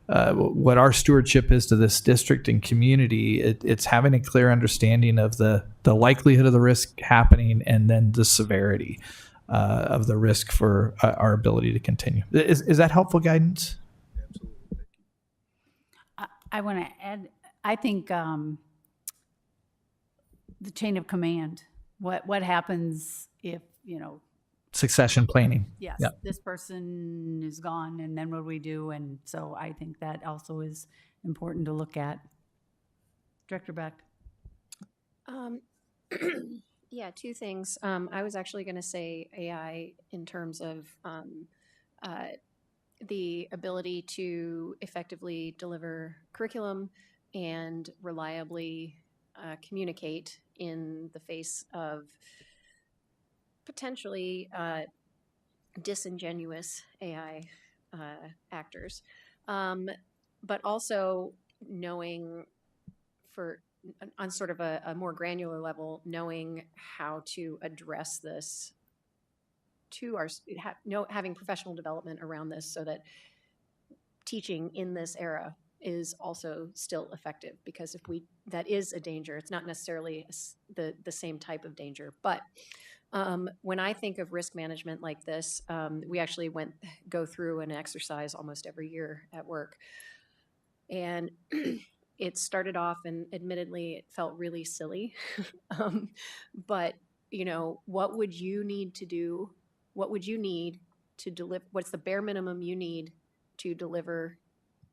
what our stewardship is to this district and community, it's having a clear understanding of the likelihood of the risk happening, and then the severity of the risk for our ability to continue. Is that helpful guidance? I want to add, I think the chain of command, what happens if, Succession planning. yes, Yeah. this person is gone, and then what do we do? And so I think that also is important to look at. Director Beck. Yeah, two things. I was actually going to say AI in terms of the ability to effectively deliver curriculum and reliably communicate in the face of potentially disingenuous AI actors, but also knowing for on sort of a more granular level, knowing how to address this to our having professional development around this so that teaching in this era is also still effective, because if we that is a danger. It's not necessarily the same type of danger, but when I think of risk management like this, we actually go through an exercise almost every year at work, and it started off, and admittedly it felt really silly, but what would you need to do? What would you need to deliver? What's the bare minimum you need to deliver,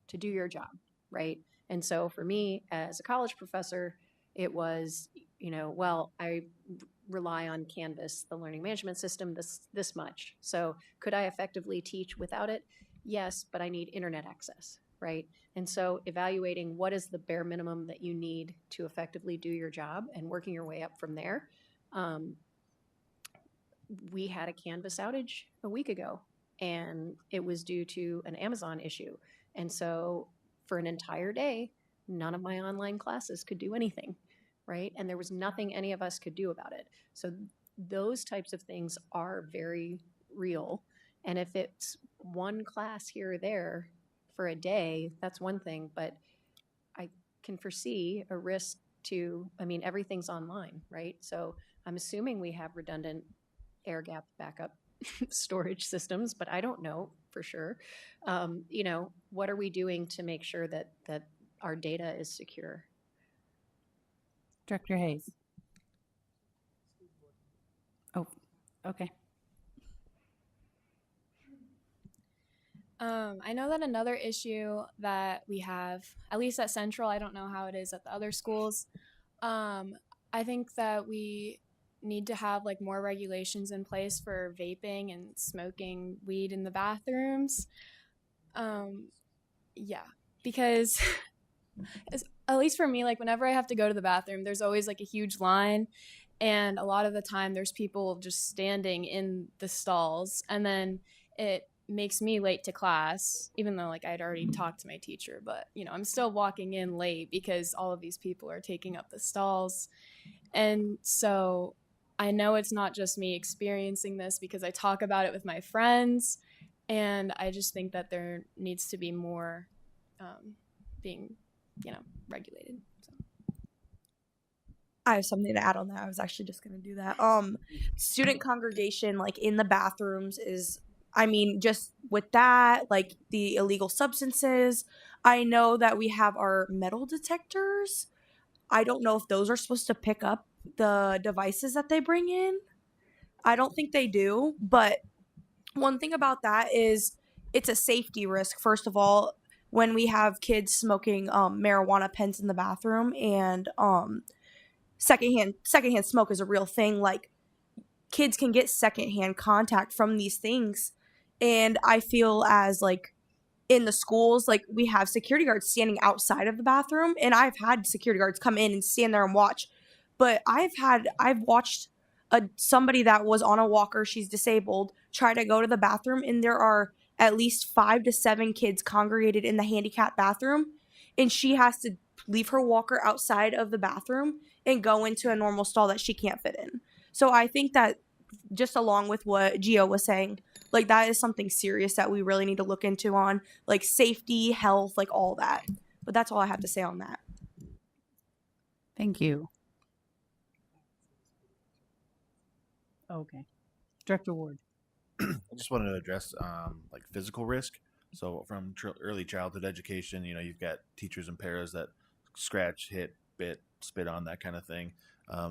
to do your job, right? And so for me as a college professor, it was, well, I rely on Canvas, the learning management system, this much. So could I effectively teach without it? Yes, but I need internet access, right? And so evaluating what is the bare minimum that you need to effectively do your job and working your way up from there. We had a Canvas outage a week ago, and it was due to an Amazon issue. And so for an entire day, none of my online classes could do anything, right? And there was nothing any of us could do about it. So those types of things are very real. And if it's one class here or there for a day, that's one thing, but I can foresee a risk to, everything's online, right? So I'm assuming we have redundant air gap backup storage systems, but I don't know for sure. What are we doing to make sure that our data is secure? Director Hayes. Oh, okay. I know that another issue that we have, at least at Central, I don't know how it is at the other schools. I think that we need to have more regulations in place for vaping and smoking weed in the bathrooms. Yeah, because at least for me, whenever I have to go to the bathroom, there's always a huge line, and a lot of the time there's people just standing in the stalls, and then it makes me late to class, even though I'd already talked to my teacher, but I'm still walking in late because all of these people are taking up the stalls. And so I know it's not just me experiencing this, because I talk about it with my friends, and I just think that there needs to be more being regulated. I have something to add on that. I was actually just going to do that. Student congregation, in the bathrooms is, just with that, the illegal substances. I know that we have our metal detectors. I don't know if those are supposed to pick up the devices that they bring in. I don't think they do. But one thing about that is it's a safety risk. First of all, when we have kids smoking marijuana pens in the bathroom, and secondhand smoke is a real thing. Kids can get secondhand contact from these things. And I feel as in the schools, we have security guards standing outside of the bathroom, and I've had security guards come in and stand there and watch. But I've watched somebody that was on a walker, she's disabled, try to go to the bathroom, and there are at least 5 to 7 kids congregated in the handicapped bathroom, and she has to leave her walker outside of the bathroom and go into a normal stall that she can't fit in. So I think that, just along with what Gio was saying, that is something serious that we really need to look into on safety, health, all that. But that's all I have to say on that. Thank you. Okay. Director Ward. I just wanted to address physical risk. So from early childhood education, you've got teachers and paras that scratch, hit, bit, spit on, that kind of thing.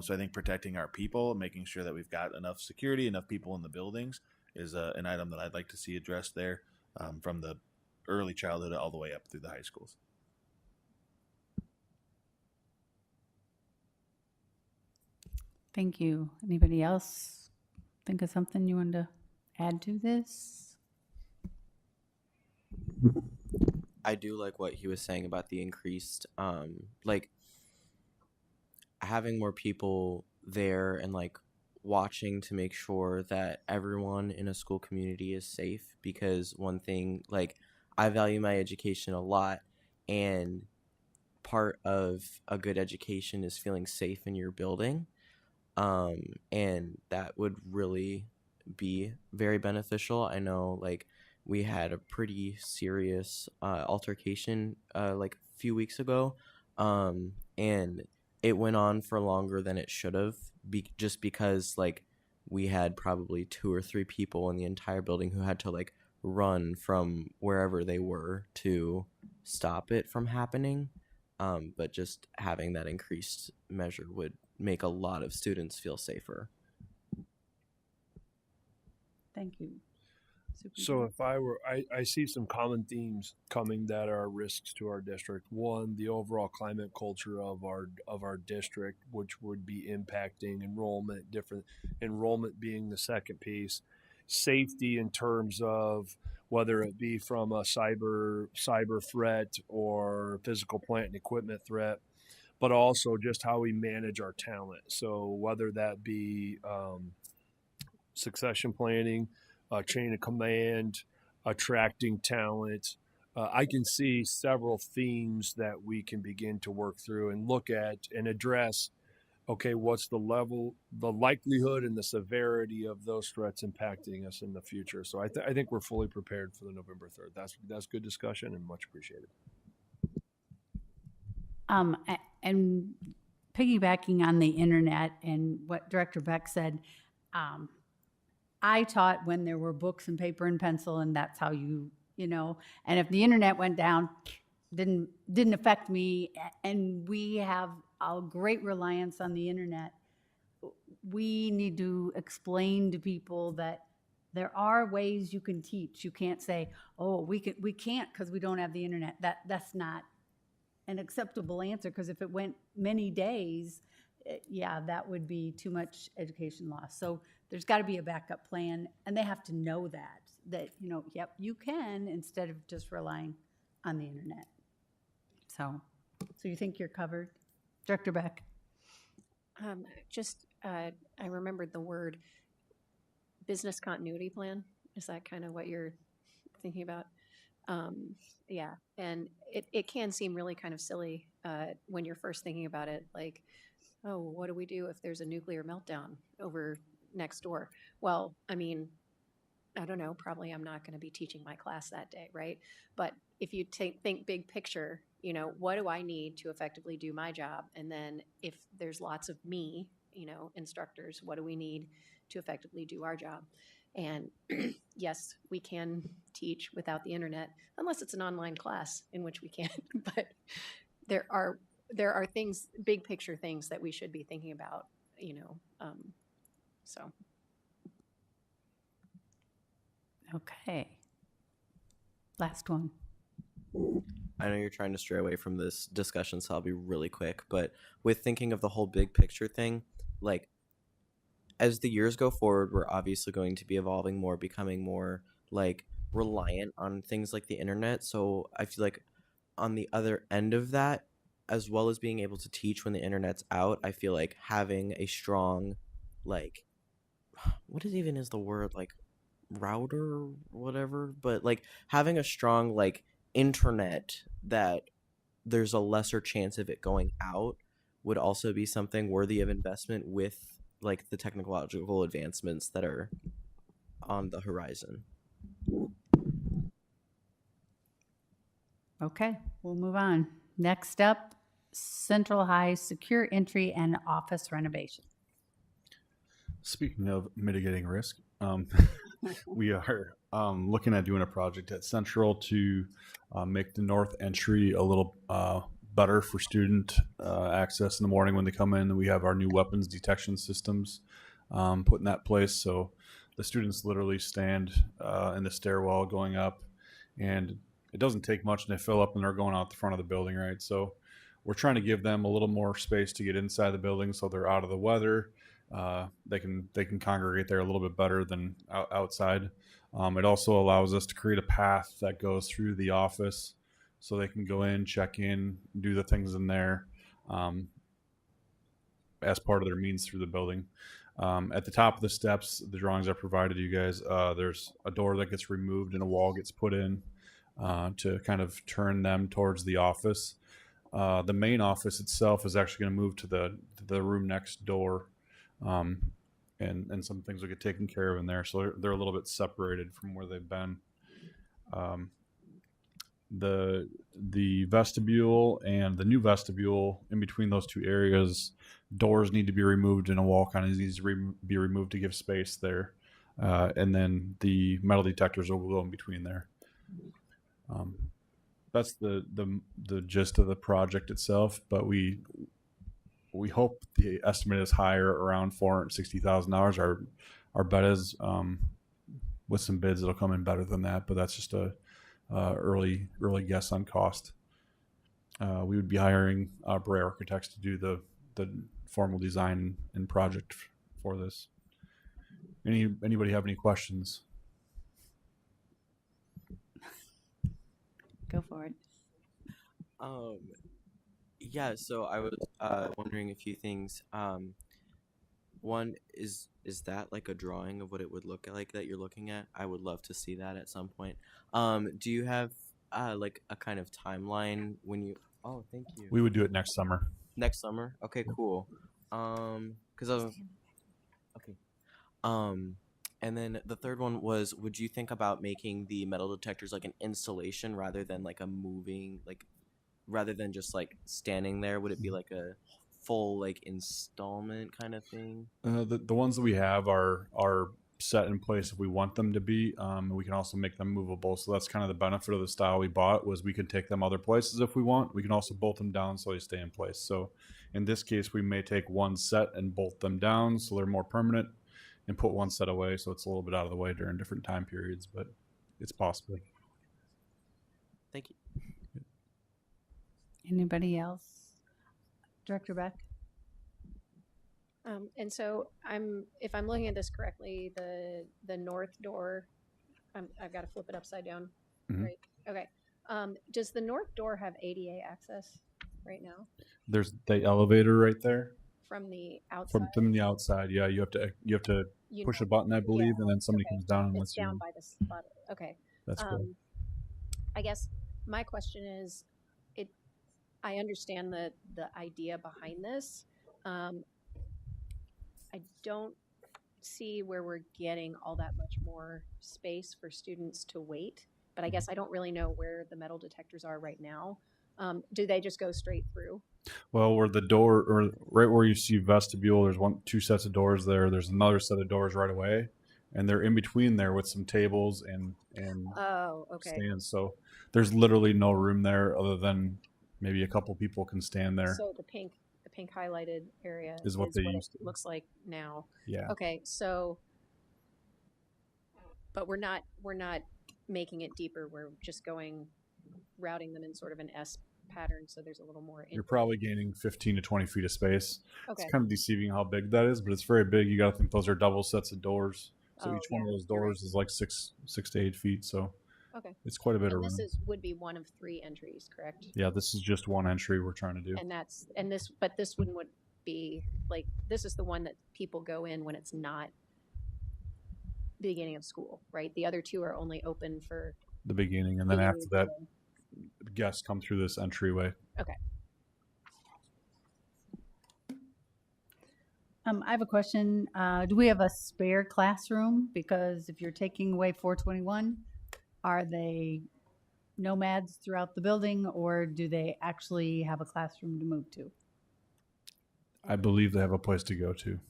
So I think protecting our people, making sure that we've got enough security, enough people in the buildings is an item that I'd like to see addressed there, from the early childhood all the way up through the high schools. Thank you. Anybody else think of something you want to add to this? I do like what he was saying about the increased, having more people there and watching to make sure that everyone in a school community is safe, because one thing, like, I value my education a lot, and part of a good education is feeling safe in your building. And that would really be very beneficial. I know, like, we had a pretty serious altercation like a few weeks ago, and it went on for longer than it should have, just because, like, we had probably 2 or 3 people in the entire building who had to, like, run from wherever they were to stop it from happening. But just having that increased measure would make a lot of students feel safer. Thank you. So if I see some common themes coming that are risks to our district. One, the overall climate culture of our district, which would be impacting enrollment, different enrollment being the second piece. Safety in terms of whether it be from a cyber threat or physical plant and equipment threat, but also just how we manage our talent. So whether that be succession planning, chain of command, attracting talent. I can see several themes that we can begin to work through and look at and address. Okay, what's the level, the likelihood, and the severity of those threats impacting us in the future? So I think we're fully prepared for the November 3rd. That's good discussion and much appreciated. And piggybacking on the internet and what Director Beck said, I taught when there were books and paper and pencil, and that's how you know. And if the internet went down, didn't affect me. And we have a great reliance on the internet. We need to explain to people that there are ways you can teach. You can't say, "Oh, we can't because we don't have the internet." That's not an acceptable answer, because if it went many days, yeah, that would be too much education loss. So there's got to be a backup plan, and they have to know that yep, you can, instead of just relying on the internet. So you think you're covered, Director Beck? I remembered the word business continuity plan. Is that kind of what you're thinking about? Yeah, and it can seem really kind of silly when you're first thinking about it, like, oh, what do we do if there's a nuclear meltdown over next door? Well, I mean, I don't know, probably I'm not going to be teaching my class that day, right? But if you think big picture, what do I need to effectively do my job? And then if there's lots of me, instructors, what do we need to effectively do our job? And yes, we can teach without the internet, unless it's an online class, in which we can't. But there are things, big picture things, that we should be thinking about, so. Okay. Last one. I know you're trying to stray away from this discussion, so I'll be really quick. But with thinking of the whole big picture thing, like, as the years go forward, we're obviously going to be evolving more, becoming more, like, reliant on things like the internet. So I feel like on the other end of that, as well as being able to teach when the internet's out, I feel like having a strong, like, what is the word, like, router or whatever, but, like, having a strong, like, internet that there's a lesser chance of it going out would also be something worthy of investment, with, like, the technological advancements that are on the horizon. Okay, we'll move on. Next up, Central High secure entry and office renovation. Speaking of mitigating risk, we are looking at doing a project at Central to make the north entry a little better for student access in the morning when they come in. We have our new weapons detection systems put in that place, so the students literally stand in the stairwell going up, and it doesn't take much, and they fill up and they're going out the front of the building, right? So we're trying to give them a little more space to get inside the building, so they're out of the weather. They can congregate there a little bit better than outside. It also allows us to create a path that goes through the office, so they can go in, check in, do the things in there as part of their means through the building. At the top of the steps, the drawings I provided you guys, there's a door that gets removed and a wall gets put in to kind of turn them towards the office. The main office itself is actually going to move to the room next door, and some things will get taken care of in there. So they're a little bit separated from where they've been. The vestibule and the new vestibule, in between those two areas, doors need to be removed and a wall kind of needs to be removed to give space there. And then the metal detectors will go in between there. That's the gist of the project itself, but we hope the estimate is higher, around $460,000. Our bet is with some bids it'll come in better than that, but that's just a early guess on cost. We would be hiring Bray Architects to do the formal design and project for this. Anybody have any questions? Go for it. Yeah, so I was wondering a few things. One is that like a drawing of what it would look like that you're looking at? I would love to see that at some point. Do you have like a kind of timeline when you? Oh, thank you. We would do it next summer. Next summer? Okay, cool. Because I was okay. And then the third one was, would you think about making the metal detectors like an installation rather than like a moving, like rather than just like standing there? Would it be like a full like installment kind of thing? The ones that we have are set in place if we want them to be. We can also make them movable. So that's kind of the benefit of the style we bought, was we can take them other places if we want. We can also bolt them down so they stay in place. So in this case, we may take one set and bolt them down so they're more permanent, and put one set away so it's a little bit out of the way during different time periods, but it's possible. Thank you. Anybody else? Director Beck? And so if I'm looking at this correctly, the north door, I've got to flip it upside down, right? Okay. Does the north door have ADA access right now? There's the elevator right there. From the outside? From the outside, yeah. You have to push a button, I believe, and then somebody comes down and lets you in. Down by the spot. Okay. That's cool. I guess my question is, I understand the idea behind this. I don't see where we're getting all that much more space for students to wait, but I guess I don't really know where the metal detectors are right now. Do they just go straight through? Well, where the door, or right where you see vestibule, there's two sets of doors there. There's another set of doors right away, and they're in between there with some tables and stands. So there's literally no room there other than maybe a couple people can stand there. So the pink highlighted area is what they used it looks like now. Yeah. Okay, so, but we're not making it deeper. We're just routing them in sort of an S pattern, so there's a little more. You're probably gaining 15 to 20 feet of space. Okay. It's kind of deceiving how big that is, but it's very big. You got to think those are double sets of doors. So each one of those doors is like 6 to 8 feet. So okay, it's quite a bit of room. This would be one of 3 entries, correct? Yeah, this is just one entry we're trying to do. But this one would be like, this is the one that people go in when it's not the beginning of school, right? The other 2 are only open for the beginning, and then after that, guests come through this entryway. Okay. I have a question. Do we have a spare classroom? Because if you're taking away 421, are they nomads throughout the building, or do they actually have a classroom to move to? I believe they have a place to go to.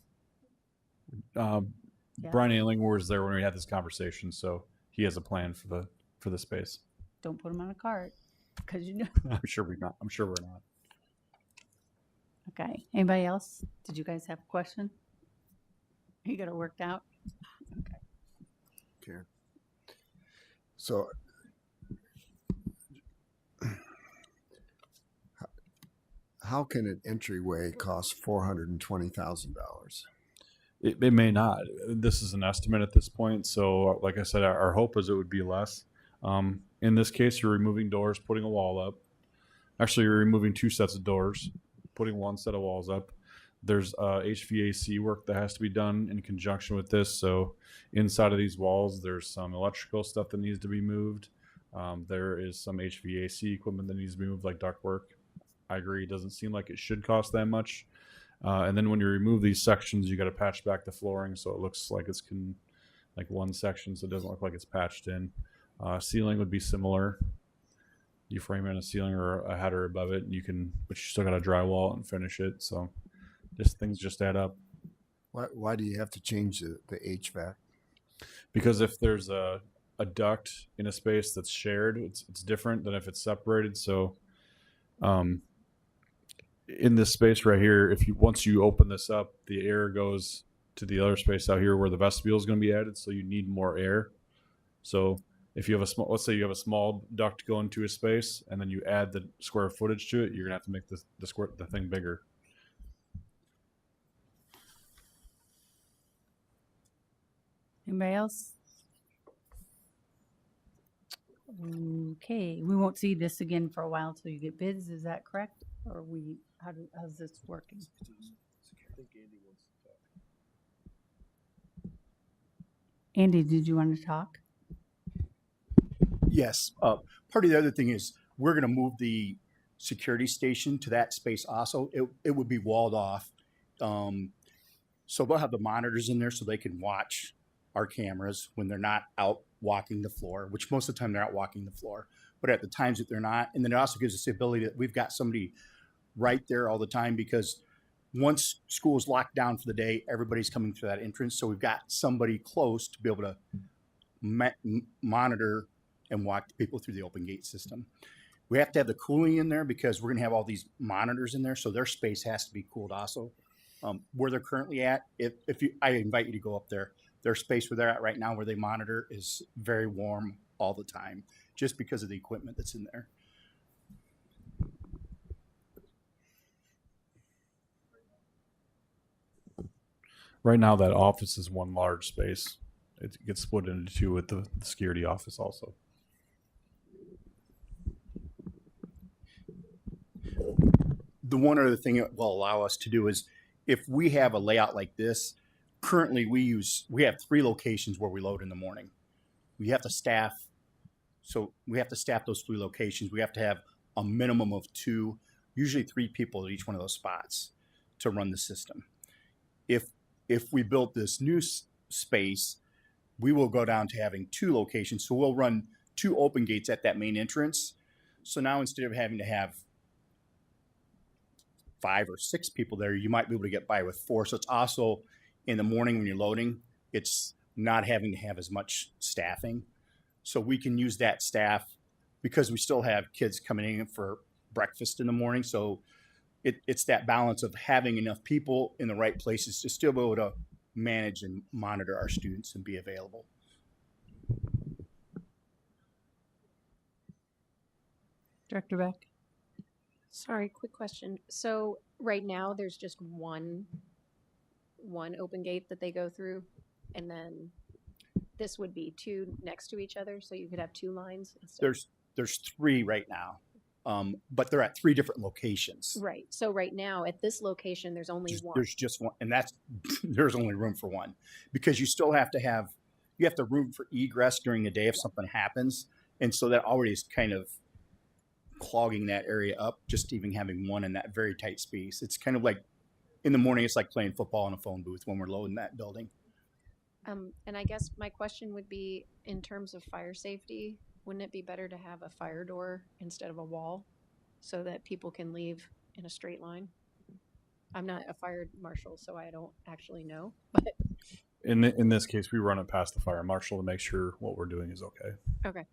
Brian Ailing was there when we had this conversation, so he has a plan for the space. Don't put them on a cart, because you know. I'm sure we're not. Okay. Anybody else? Did you guys have a question? You got it worked out? Okay. So, how can an entryway cost $420,000? It may not. This is an estimate at this point. So, like I said, our hope is it would be less. In this case, you're removing doors, putting a wall up. Actually, you're removing 2 sets of doors, putting 1 set of walls up. There's HVAC work that has to be done in conjunction with this. So inside of these walls, there's some electrical stuff that needs to be moved. There is some HVAC equipment that needs to be moved, like ductwork. I agree. It doesn't seem like it should cost that much. And then when you remove these sections, you got to patch back the flooring so it looks like it's like one section, so it doesn't look like it's patched in. Ceiling would be similar. You frame in a ceiling or a header above it, and but you still got to drywall it and finish it. So things just add up. Why do you have to change the HVAC? Because if there's a duct in a space that's shared, it's different than if it's separated. So in this space right here, once you open this up, the air goes to the other space out here where the vestibule is going to be added. So you need more air. So if you have let's say you have a small duct going to a space, and then you add the square footage to it, you're gonna have to make the thing bigger. Anybody else? Okay, we won't see this again for a while until you get bids. Is that correct? Or how's this working? Andy, did you want to talk? Yes. Part of the other thing is we're going to move the security station to that space also. It would be walled off. So they'll have the monitors in there so they can watch our cameras when they're not out walking the floor, which most of the time they're out walking the floor. But at the times that they're not, and then it also gives us the ability that we've got somebody right there all the time, because once school is locked down for the day, everybody's coming through that entrance. So we've got somebody close to be able to monitor and walk people through the open gate system. We have to have the cooling in there because we're going to have all these monitors in there, so their space has to be cooled also. Where they're currently at, I invite you to go up there. Their space where they're at right now, where they monitor, is very warm all the time, just because of the equipment that's in there. Right now, that office is one large space. It gets split into two with the security office also. The one other thing it will allow us to do is, if we have a layout like this, currently we have 3 locations where we load in the morning. We have to staff, so we have to staff those 3 locations. We have to have a minimum of 2, usually 3 people at each one of those spots to run the system. If we built this new space, we will go down to having 2 locations. So we'll run 2 open gates at that main entrance. So now instead of having to have 5 or 6 people there, you might be able to get by with 4. So it's also in the morning when you're loading, it's not having to have as much staffing. So we can use that staff because we still have kids coming in for breakfast in the morning. So it's that balance of having enough people in the right places to still be able to manage and monitor our students and be available. Director Beck? Sorry, quick question. So right now there's just one open gate that they go through, and then this would be 2 next to each other, so you could have 2 lines. There's 3 right now, but they're at 3 different locations. Right. So right now at this location, there's only one. There's just one, and there's only room for one, because you still have to have room for egress during the day if something happens, and so that already is kind of clogging that area up, just even having one in that very tight space. It's kind of like in the morning, it's like playing football in a phone booth when we're loading that building. And I guess my question would be, in terms of fire safety, wouldn't it be better to have a fire door instead of a wall so that people can leave in a straight line? I'm not a fire marshal, so I don't actually know. But in this case, we run it past the fire marshal to make sure what we're doing is okay. Okay.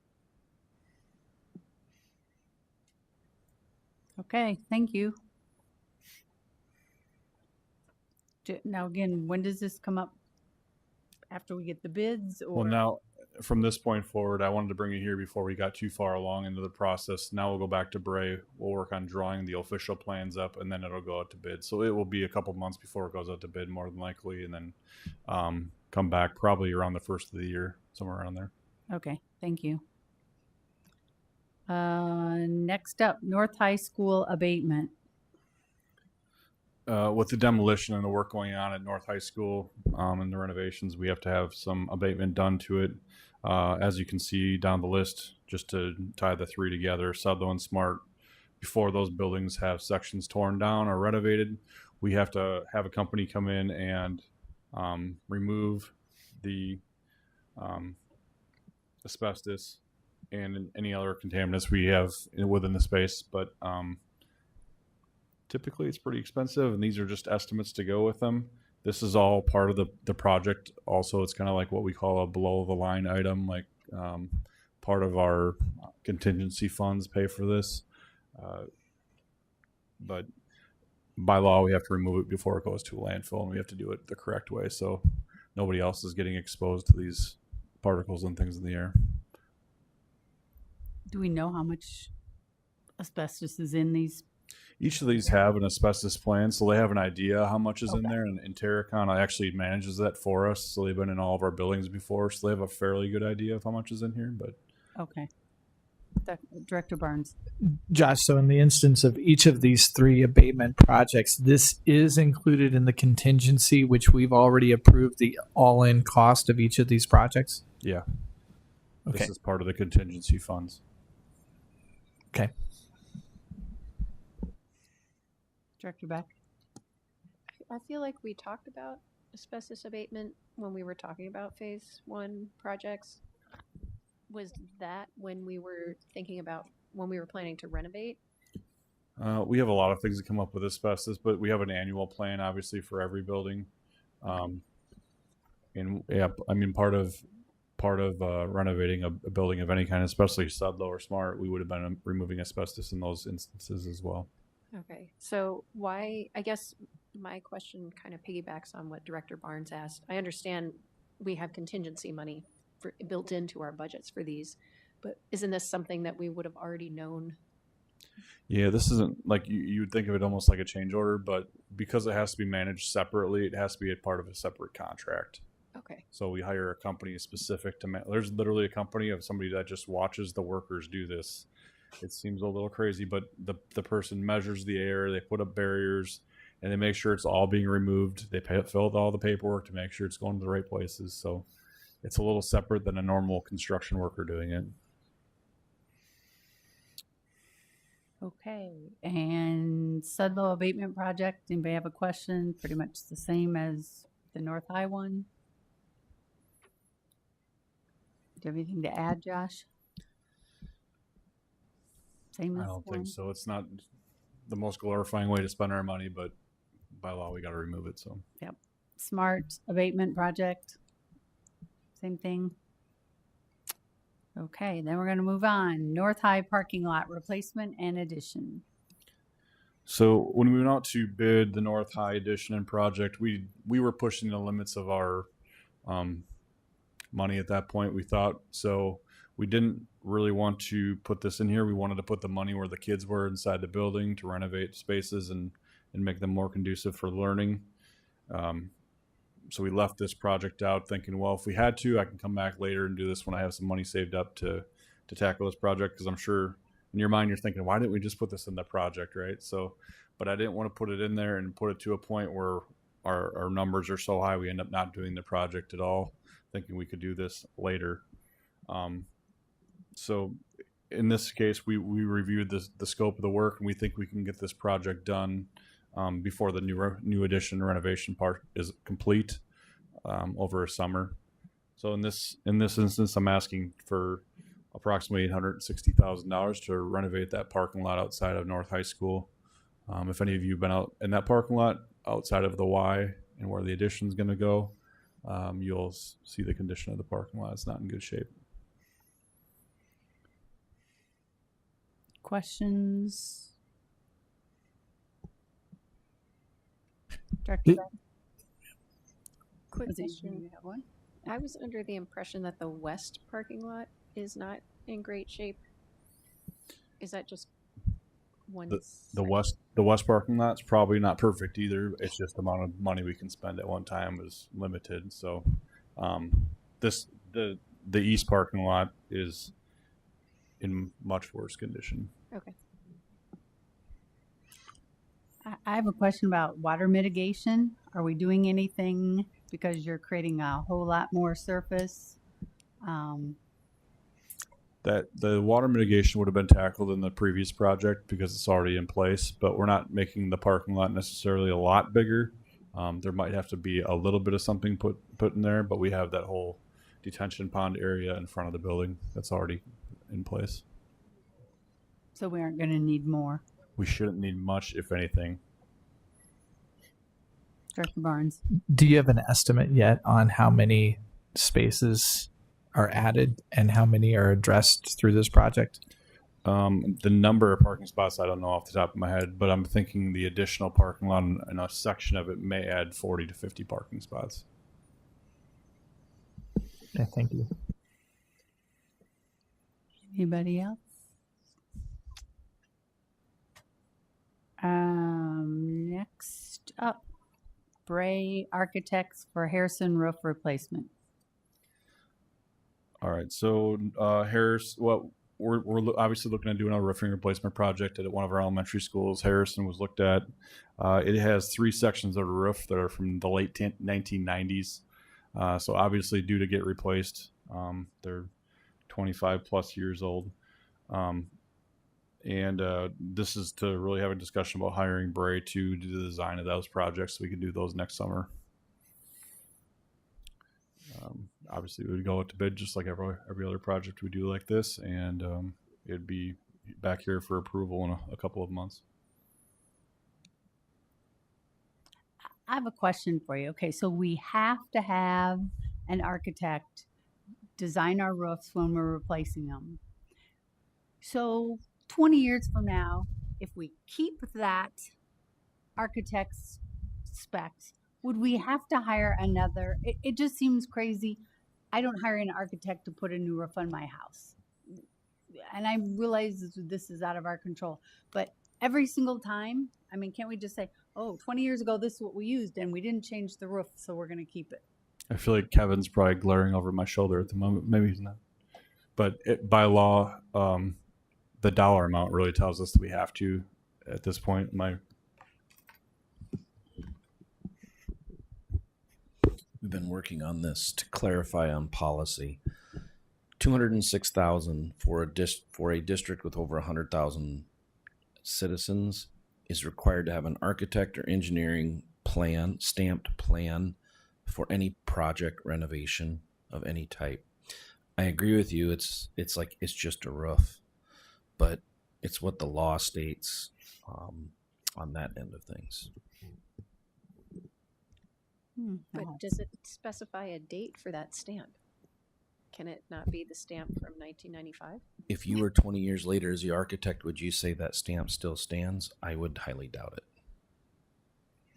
Okay, thank you. Now again, when does this come up? After we get the bids? Or? Well, now from this point forward, I wanted to bring it here before we got too far along into the process. Now we'll go back to Bray. We'll work on drawing the official plans up, and then it'll go out to bid. So it will be a couple months before it goes out to bid, more than likely, and then come back probably around the first of the year, somewhere around there. Okay, thank you. Next up, North High School abatement. with the demolition and the work going on at North High School and the renovations, we have to have some abatement done to it. As you can see down the list, just to tie the three together, Sudlow and Smart, before those buildings have sections torn down or renovated, we have to have a company come in and remove the asbestos and any other contaminants we have within the space. But typically it's pretty expensive, and these are just estimates to go with them. This is all part of the project. Also, it's kind of like what we call a below the line item, like part of our contingency funds pay for this. But by law, we have to remove it before it goes to a landfill, and we have to do it the correct way, so nobody else is getting exposed to these particles and things in the air. Do we know how much asbestos is in these? Each of these have an asbestos plan, so they have an idea how much is in there, and Terracon actually manages that for us, so they've been in all of our buildings before, so they have a fairly good idea of how much is in here. But Okay. Director Barnes. Josh, so in the instance of each of these three abatement projects, this is included in the contingency, which we've already approved the all-in cost of each of these projects? yeah, Okay. this is part of the contingency funds. Okay. Director Beck. I feel like we talked about asbestos abatement when we were talking about phase one projects. Was that when we were thinking about when we were planning to renovate? We have a lot of things that come up with asbestos, but we have an annual plan, obviously, for every building. And yeah, I mean, part of renovating a building of any kind, especially Sudlow or Smart, we would have been removing asbestos in those instances as well. Okay, so why, I guess my question kind of piggybacks on what Director Barnes asked. I understand we have contingency money built into our budgets for these, but isn't this something that we would have already known? Yeah, this isn't like you would think of it almost like a change order, but because it has to be managed separately, it has to be a part of a separate contract. Okay. So we hire a company specific to there's literally a company of somebody that just watches the workers do this. It seems a little crazy, but the person measures the air, they put up barriers, and they make sure it's all being removed. They fill out all the paperwork to make sure it's going to the right places. So it's a little separate than a normal construction worker doing it. Okay, and Sudlow abatement project, anybody have a question? Pretty much the same as the North High one. Do you have anything to add, Josh? Same as I don't one? think so. It's not the most glorifying way to spend our money, but by law we got to remove it. So Yep. Smart abatement project. Same thing. Okay, then we're going to move on. North High parking lot replacement and addition. So when we went out to bid the North High addition and project, we were pushing the limits of our money at that point. We thought so. We didn't really want to put this in here. We wanted to put the money where the kids were inside the building to renovate spaces and make them more conducive for learning. So we left this project out thinking, well, if we had to, I can come back later and do this when I have some money saved up to tackle this project. Because I'm sure in your mind you're thinking, why didn't we just put this in the project, right? So, but I didn't want to put it in there and put it to a point where our numbers are so high we end up not doing the project at all, thinking we could do this later. So in this case, we reviewed the scope of the work, and we think we can get this project done before the new addition renovation part is complete over a summer. So in this instance, I'm asking for approximately $860,000 to renovate that parking lot outside of North High School. If any of you have been out in that parking lot outside of the Y and where the addition is going to go, you'll see the condition of the parking lot. It's not in good shape. Questions? Director Beck? Quick Was it you? question. You have one? I was under the impression that the west parking lot is not in great shape. Is that just one? The west parking lot's probably not perfect either. It's just the amount of money we can spend at one time is limited. So the east parking lot is in much worse condition. Okay. I have a question about water mitigation. Are we doing anything because you're creating a whole lot more surface? That the water mitigation would have been tackled in the previous project because it's already in place, but we're not making the parking lot necessarily a lot bigger. There might have to be a little bit of something put in there, but we have that whole detention pond area in front of the building that's already in place. So we aren't going to need more. We shouldn't need much, if anything. Director Barnes. Do you have an estimate yet on how many spaces are added and how many are addressed through this project? The number of parking spots, I don't know off the top of my head, but I'm thinking the additional parking lot in a section of it may add 40 to 50 parking spots. Okay, thank you. Anybody else? Next up, Bray Architects for Harrison roof replacement. All right, so Harris, well, we're obviously looking at doing a roofing replacement project at one of our elementary schools. Harrison was looked at. It has 3 sections of the roof that are from the late 1990s. So obviously due to get replaced. They're 25 plus years old. And this is to really have a discussion about hiring Bray to do the design of those projects so we can do those next summer. Obviously, we would go out to bid just like every other project we do like this, and it'd be back here for approval in a couple of months. I have a question for you. Okay, so we have to have an architect design our roofs when we're replacing them. So 20 years from now, if we keep that architect's specs, would we have to hire another? It just seems crazy. I don't hire an architect to put a new roof on my house. And I realize this is out of our control. But every single time, I mean, can't we just say, oh, 20 years ago, this is what we used, and we didn't change the roof, so we're going to keep it? I feel like Kevin's probably glaring over my shoulder at the moment. Maybe he's not. But by law, the dollar amount really tells us that we have to at this point. We've been working on this to clarify on policy. $206,000 for a district with over 100,000 citizens is required to have an architect or engineering plan, stamped plan for any project renovation of any type. I agree with you. It's just a roof, but it's what the law states on that end of things. But does it specify a date for that stamp? Can it not be the stamp from 1995? If you were 20 years later as the architect, would you say that stamp still stands? I would highly doubt it.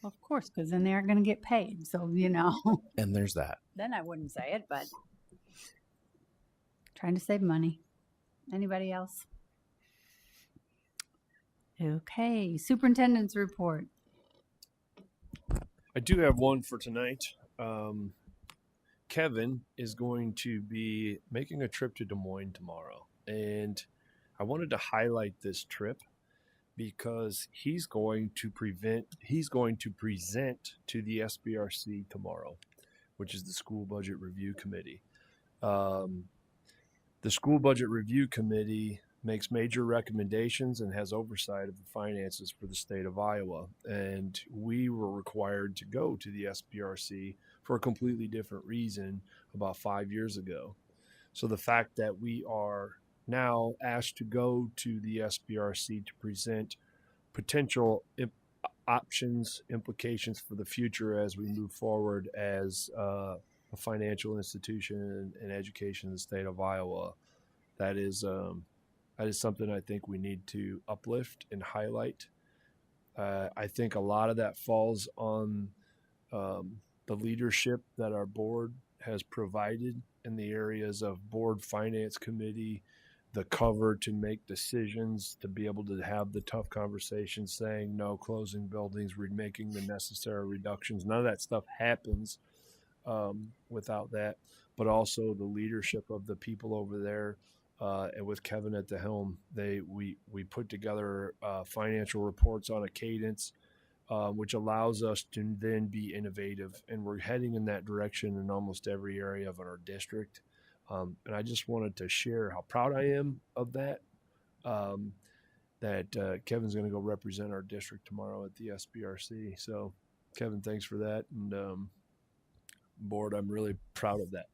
Of course, because then they aren't going to get paid. So, And there's that. Then I wouldn't say it, but trying to save money. Anybody else? Okay, superintendent's report. I do have one for tonight. Kevin is going to be making a trip to Des Moines tomorrow. And I wanted to highlight this trip because he's going to present to the SBRC tomorrow, which is the School Budget Review Committee. The School Budget Review Committee makes major recommendations and has oversight of the finances for the state of Iowa. And we were required to go to the SBRC for a completely different reason about 5 years ago. So the fact that we are now asked to go to the SBRC to present potential options, implications for the future as we move forward as a financial institution and education in the state of Iowa, that is something I think we need to uplift and highlight. I think a lot of that falls on the leadership that our board has provided in the areas of board finance committee, the cover to make decisions, to be able to have the tough conversations saying no, closing buildings, making the necessary reductions. None of that stuff happens without that, but also the leadership of the people over there. And with Kevin at the helm, we put together financial reports on a cadence. which allows us to then be innovative. And we're heading in that direction in almost every area of our district. And I just wanted to share how proud I am of that. Kevin's going to go represent our district tomorrow at the SBRC. So, Kevin, thanks for that. And board, I'm really proud of that.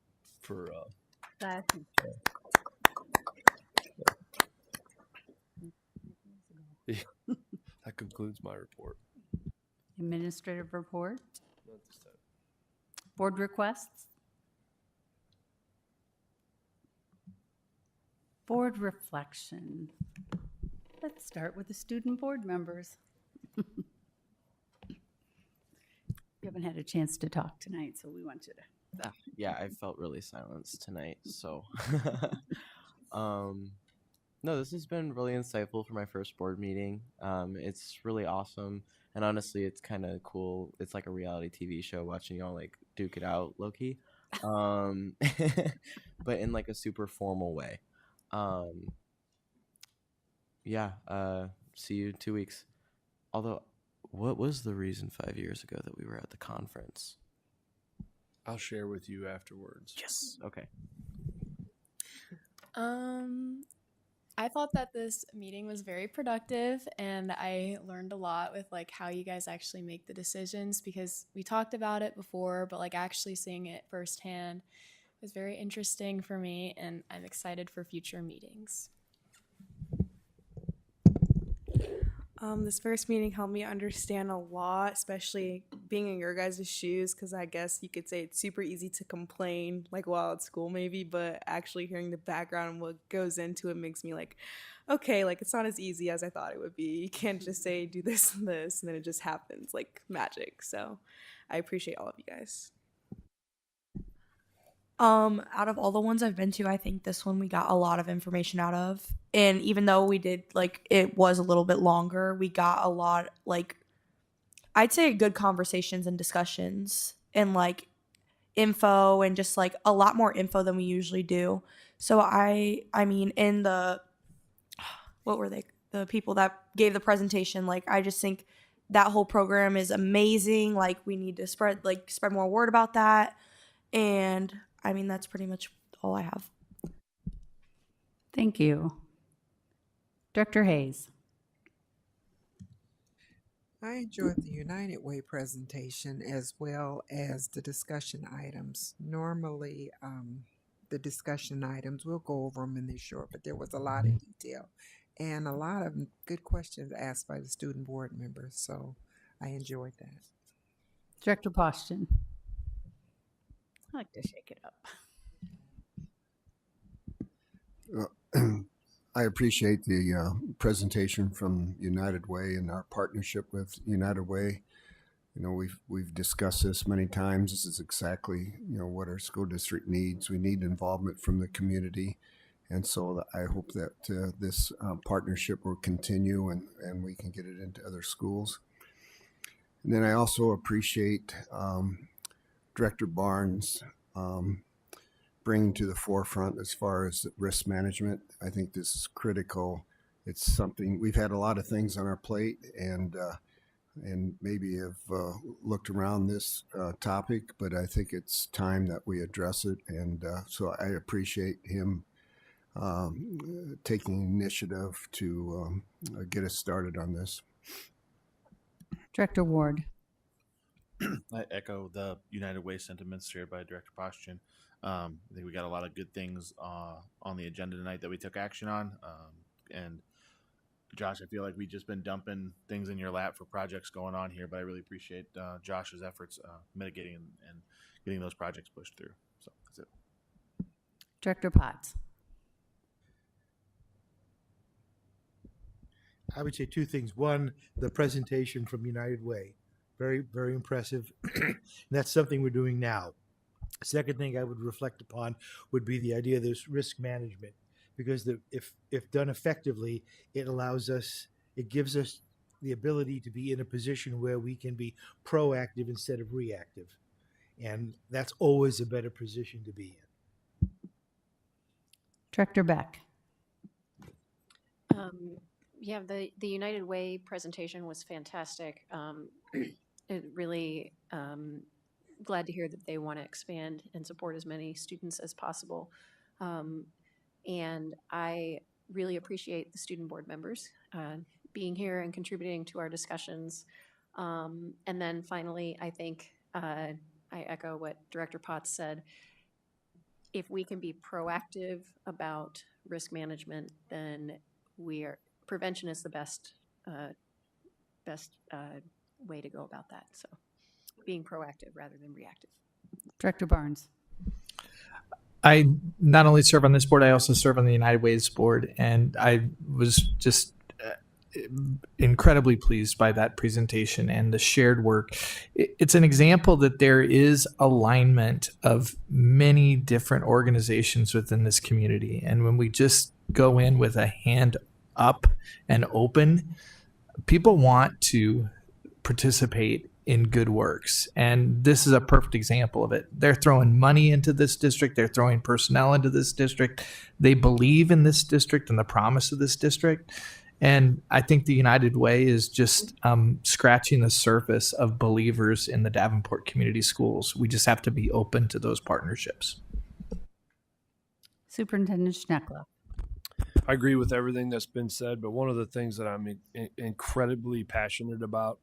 That concludes my report. administrative report, Not this time. board requests, board reflection. Let's start with the student board members. You haven't had a chance to talk tonight, so we want you to. Yeah, I felt really silenced tonight. So, no, this has been really insightful for my first board meeting. It's really awesome, and honestly, it's kind of cool. It's like a reality TV show watching y'all like duke it out, low key, but in like a super formal way. Yeah. See you in 2 weeks. Although, what was the reason 5 years ago that we were at the conference? I'll share with you afterwards. Yes. Okay. I thought that this meeting was very productive, and I learned a lot with like how you guys actually make the decisions, because we talked about it before, but like actually seeing it firsthand was very interesting for me, and I'm excited for future meetings. This first meeting helped me understand a lot, especially being in your guys' shoes, because I guess you could say it's super easy to complain, like while at school maybe, but actually hearing the background and what goes into it makes me like, okay, like it's not as easy as I thought it would be. You can't just say do this and this, and then it just happens like magic. So I appreciate all of you guys. Out of all the ones I've been to, I think this one we got a lot of information out of. And even though we did, like, it was a little bit longer, we got a lot, like, I'd say good conversations and discussions and, like, info and just, like, a lot more info than we usually do. So I mean, in the, what were they? The people that gave the presentation, like, I just think that whole program is amazing. Like, we need to spread more word about that. And I mean, that's pretty much all I have. Thank you. Director Hayes. I enjoyed the United Way presentation as well as the discussion items. Normally, the discussion items, we'll go over them in this short, but there was a lot of detail and a lot of good questions asked by the student board members, so I enjoyed that. Director Poston. I like to shake it up. I appreciate the presentation from United Way and our partnership with United Way. You know, we've discussed this many times. This is exactly, you know, what our school district needs. We need involvement from the community. And so I hope that this partnership will continue and we can get it into other schools. And then I also appreciate Director Barnes bringing to the forefront as far as risk management. I think this is critical. It's something we've had a lot of things on our plate and maybe have looked around this topic, but I think it's time that we address it. And so I appreciate him taking initiative to get us started on this. Director Ward. I echo the United Way sentiments shared by Director Poston. I think we got a lot of good things on the agenda tonight that we took action on. And Josh, I feel like we've just been dumping things in your lap for projects going on here, but I really appreciate Josh's efforts mitigating and getting those projects pushed through. So that's it. Director Potts. I would say two things. One, the presentation from United Way. Very, very impressive. And that's something we're doing now. Second thing I would reflect upon would be the idea of this risk management, because if done effectively, it gives us the ability to be in a position where we can be proactive instead of reactive. And that's always a better position to be in. Director Beck. Yeah, the United Way presentation was fantastic. It really glad to hear that they want to expand and support as many students as possible. And I really appreciate the student board members being here and contributing to our discussions. And then finally, I think I echo what Director Potts said. If we can be proactive about risk management, then prevention is the best way to go about that. So being proactive rather than reactive. Director Barnes. I not only serve on this board, I also serve on the United Ways board, and I was just incredibly pleased by that presentation and the shared work. It's an example that there is alignment of many different organizations within this community, and when we just go in with a hand up and open, people want to participate in good works. And this is a perfect example of it. They're throwing money into this district. They're throwing personnel into this district. They believe in this district and the promise of this district. And I think the United Way is just scratching the surface of believers in the Davenport Community Schools. We just have to be open to those partnerships. Superintendent Schneckler. I agree with everything that's been said, but one of the things that I'm incredibly passionate about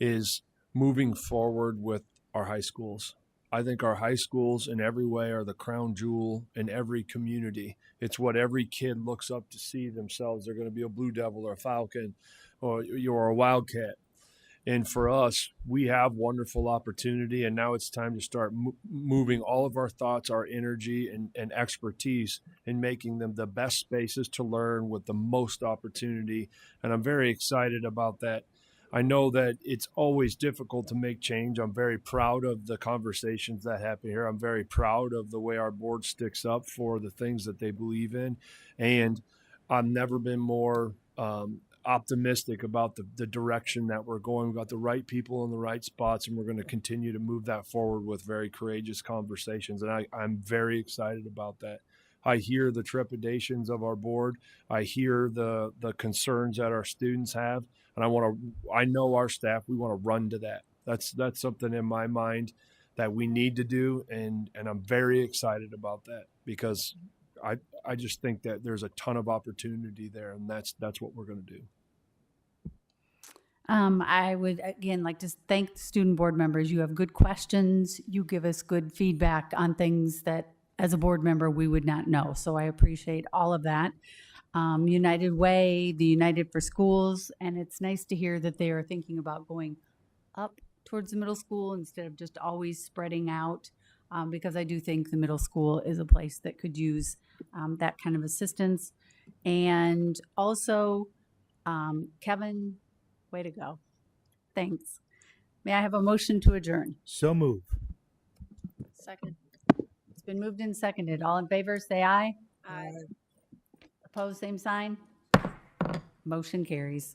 is moving forward with our high schools. I think our high schools in every way are the crown jewel in every community. It's what every kid looks up to see themselves. They're going to be a Blue Devil or a Falcon or you're a Wildcat. And for us, we have wonderful opportunity, and now it's time to start moving all of our thoughts, our energy, and expertise in making them the best spaces to learn with the most opportunity. And I'm very excited about that. I know that it's always difficult to make change. I'm very proud of the conversations that happen here. I'm very proud of the way our board sticks up for the things that they believe in. And I've never been more optimistic about the direction that we're going. We've got the right people in the right spots, and we're going to continue to move that forward with very courageous conversations. And I'm very excited about that. I hear the trepidations of our board. I hear the concerns that our students have. And I know our staff, we want to run to that. That's something in my mind that we need to do. And I'm very excited about that because I just think that there's a ton of opportunity there, and that's what we're going to do. I would, again, like to thank the student board members. You have good questions. You give us good feedback on things that, as a board member, we would not know. So I appreciate all of that. United Way, the United for Schools, and it's nice to hear that they are thinking about going up towards the middle school instead of just always spreading out, because I do think the middle school is a place that could use that kind of assistance. And also, Kevin, way to go. Thanks. May I have a motion to adjourn? So move. Second. It's been moved and seconded. All in favor, say aye. Aye. Opposed, same sign. Motion carries.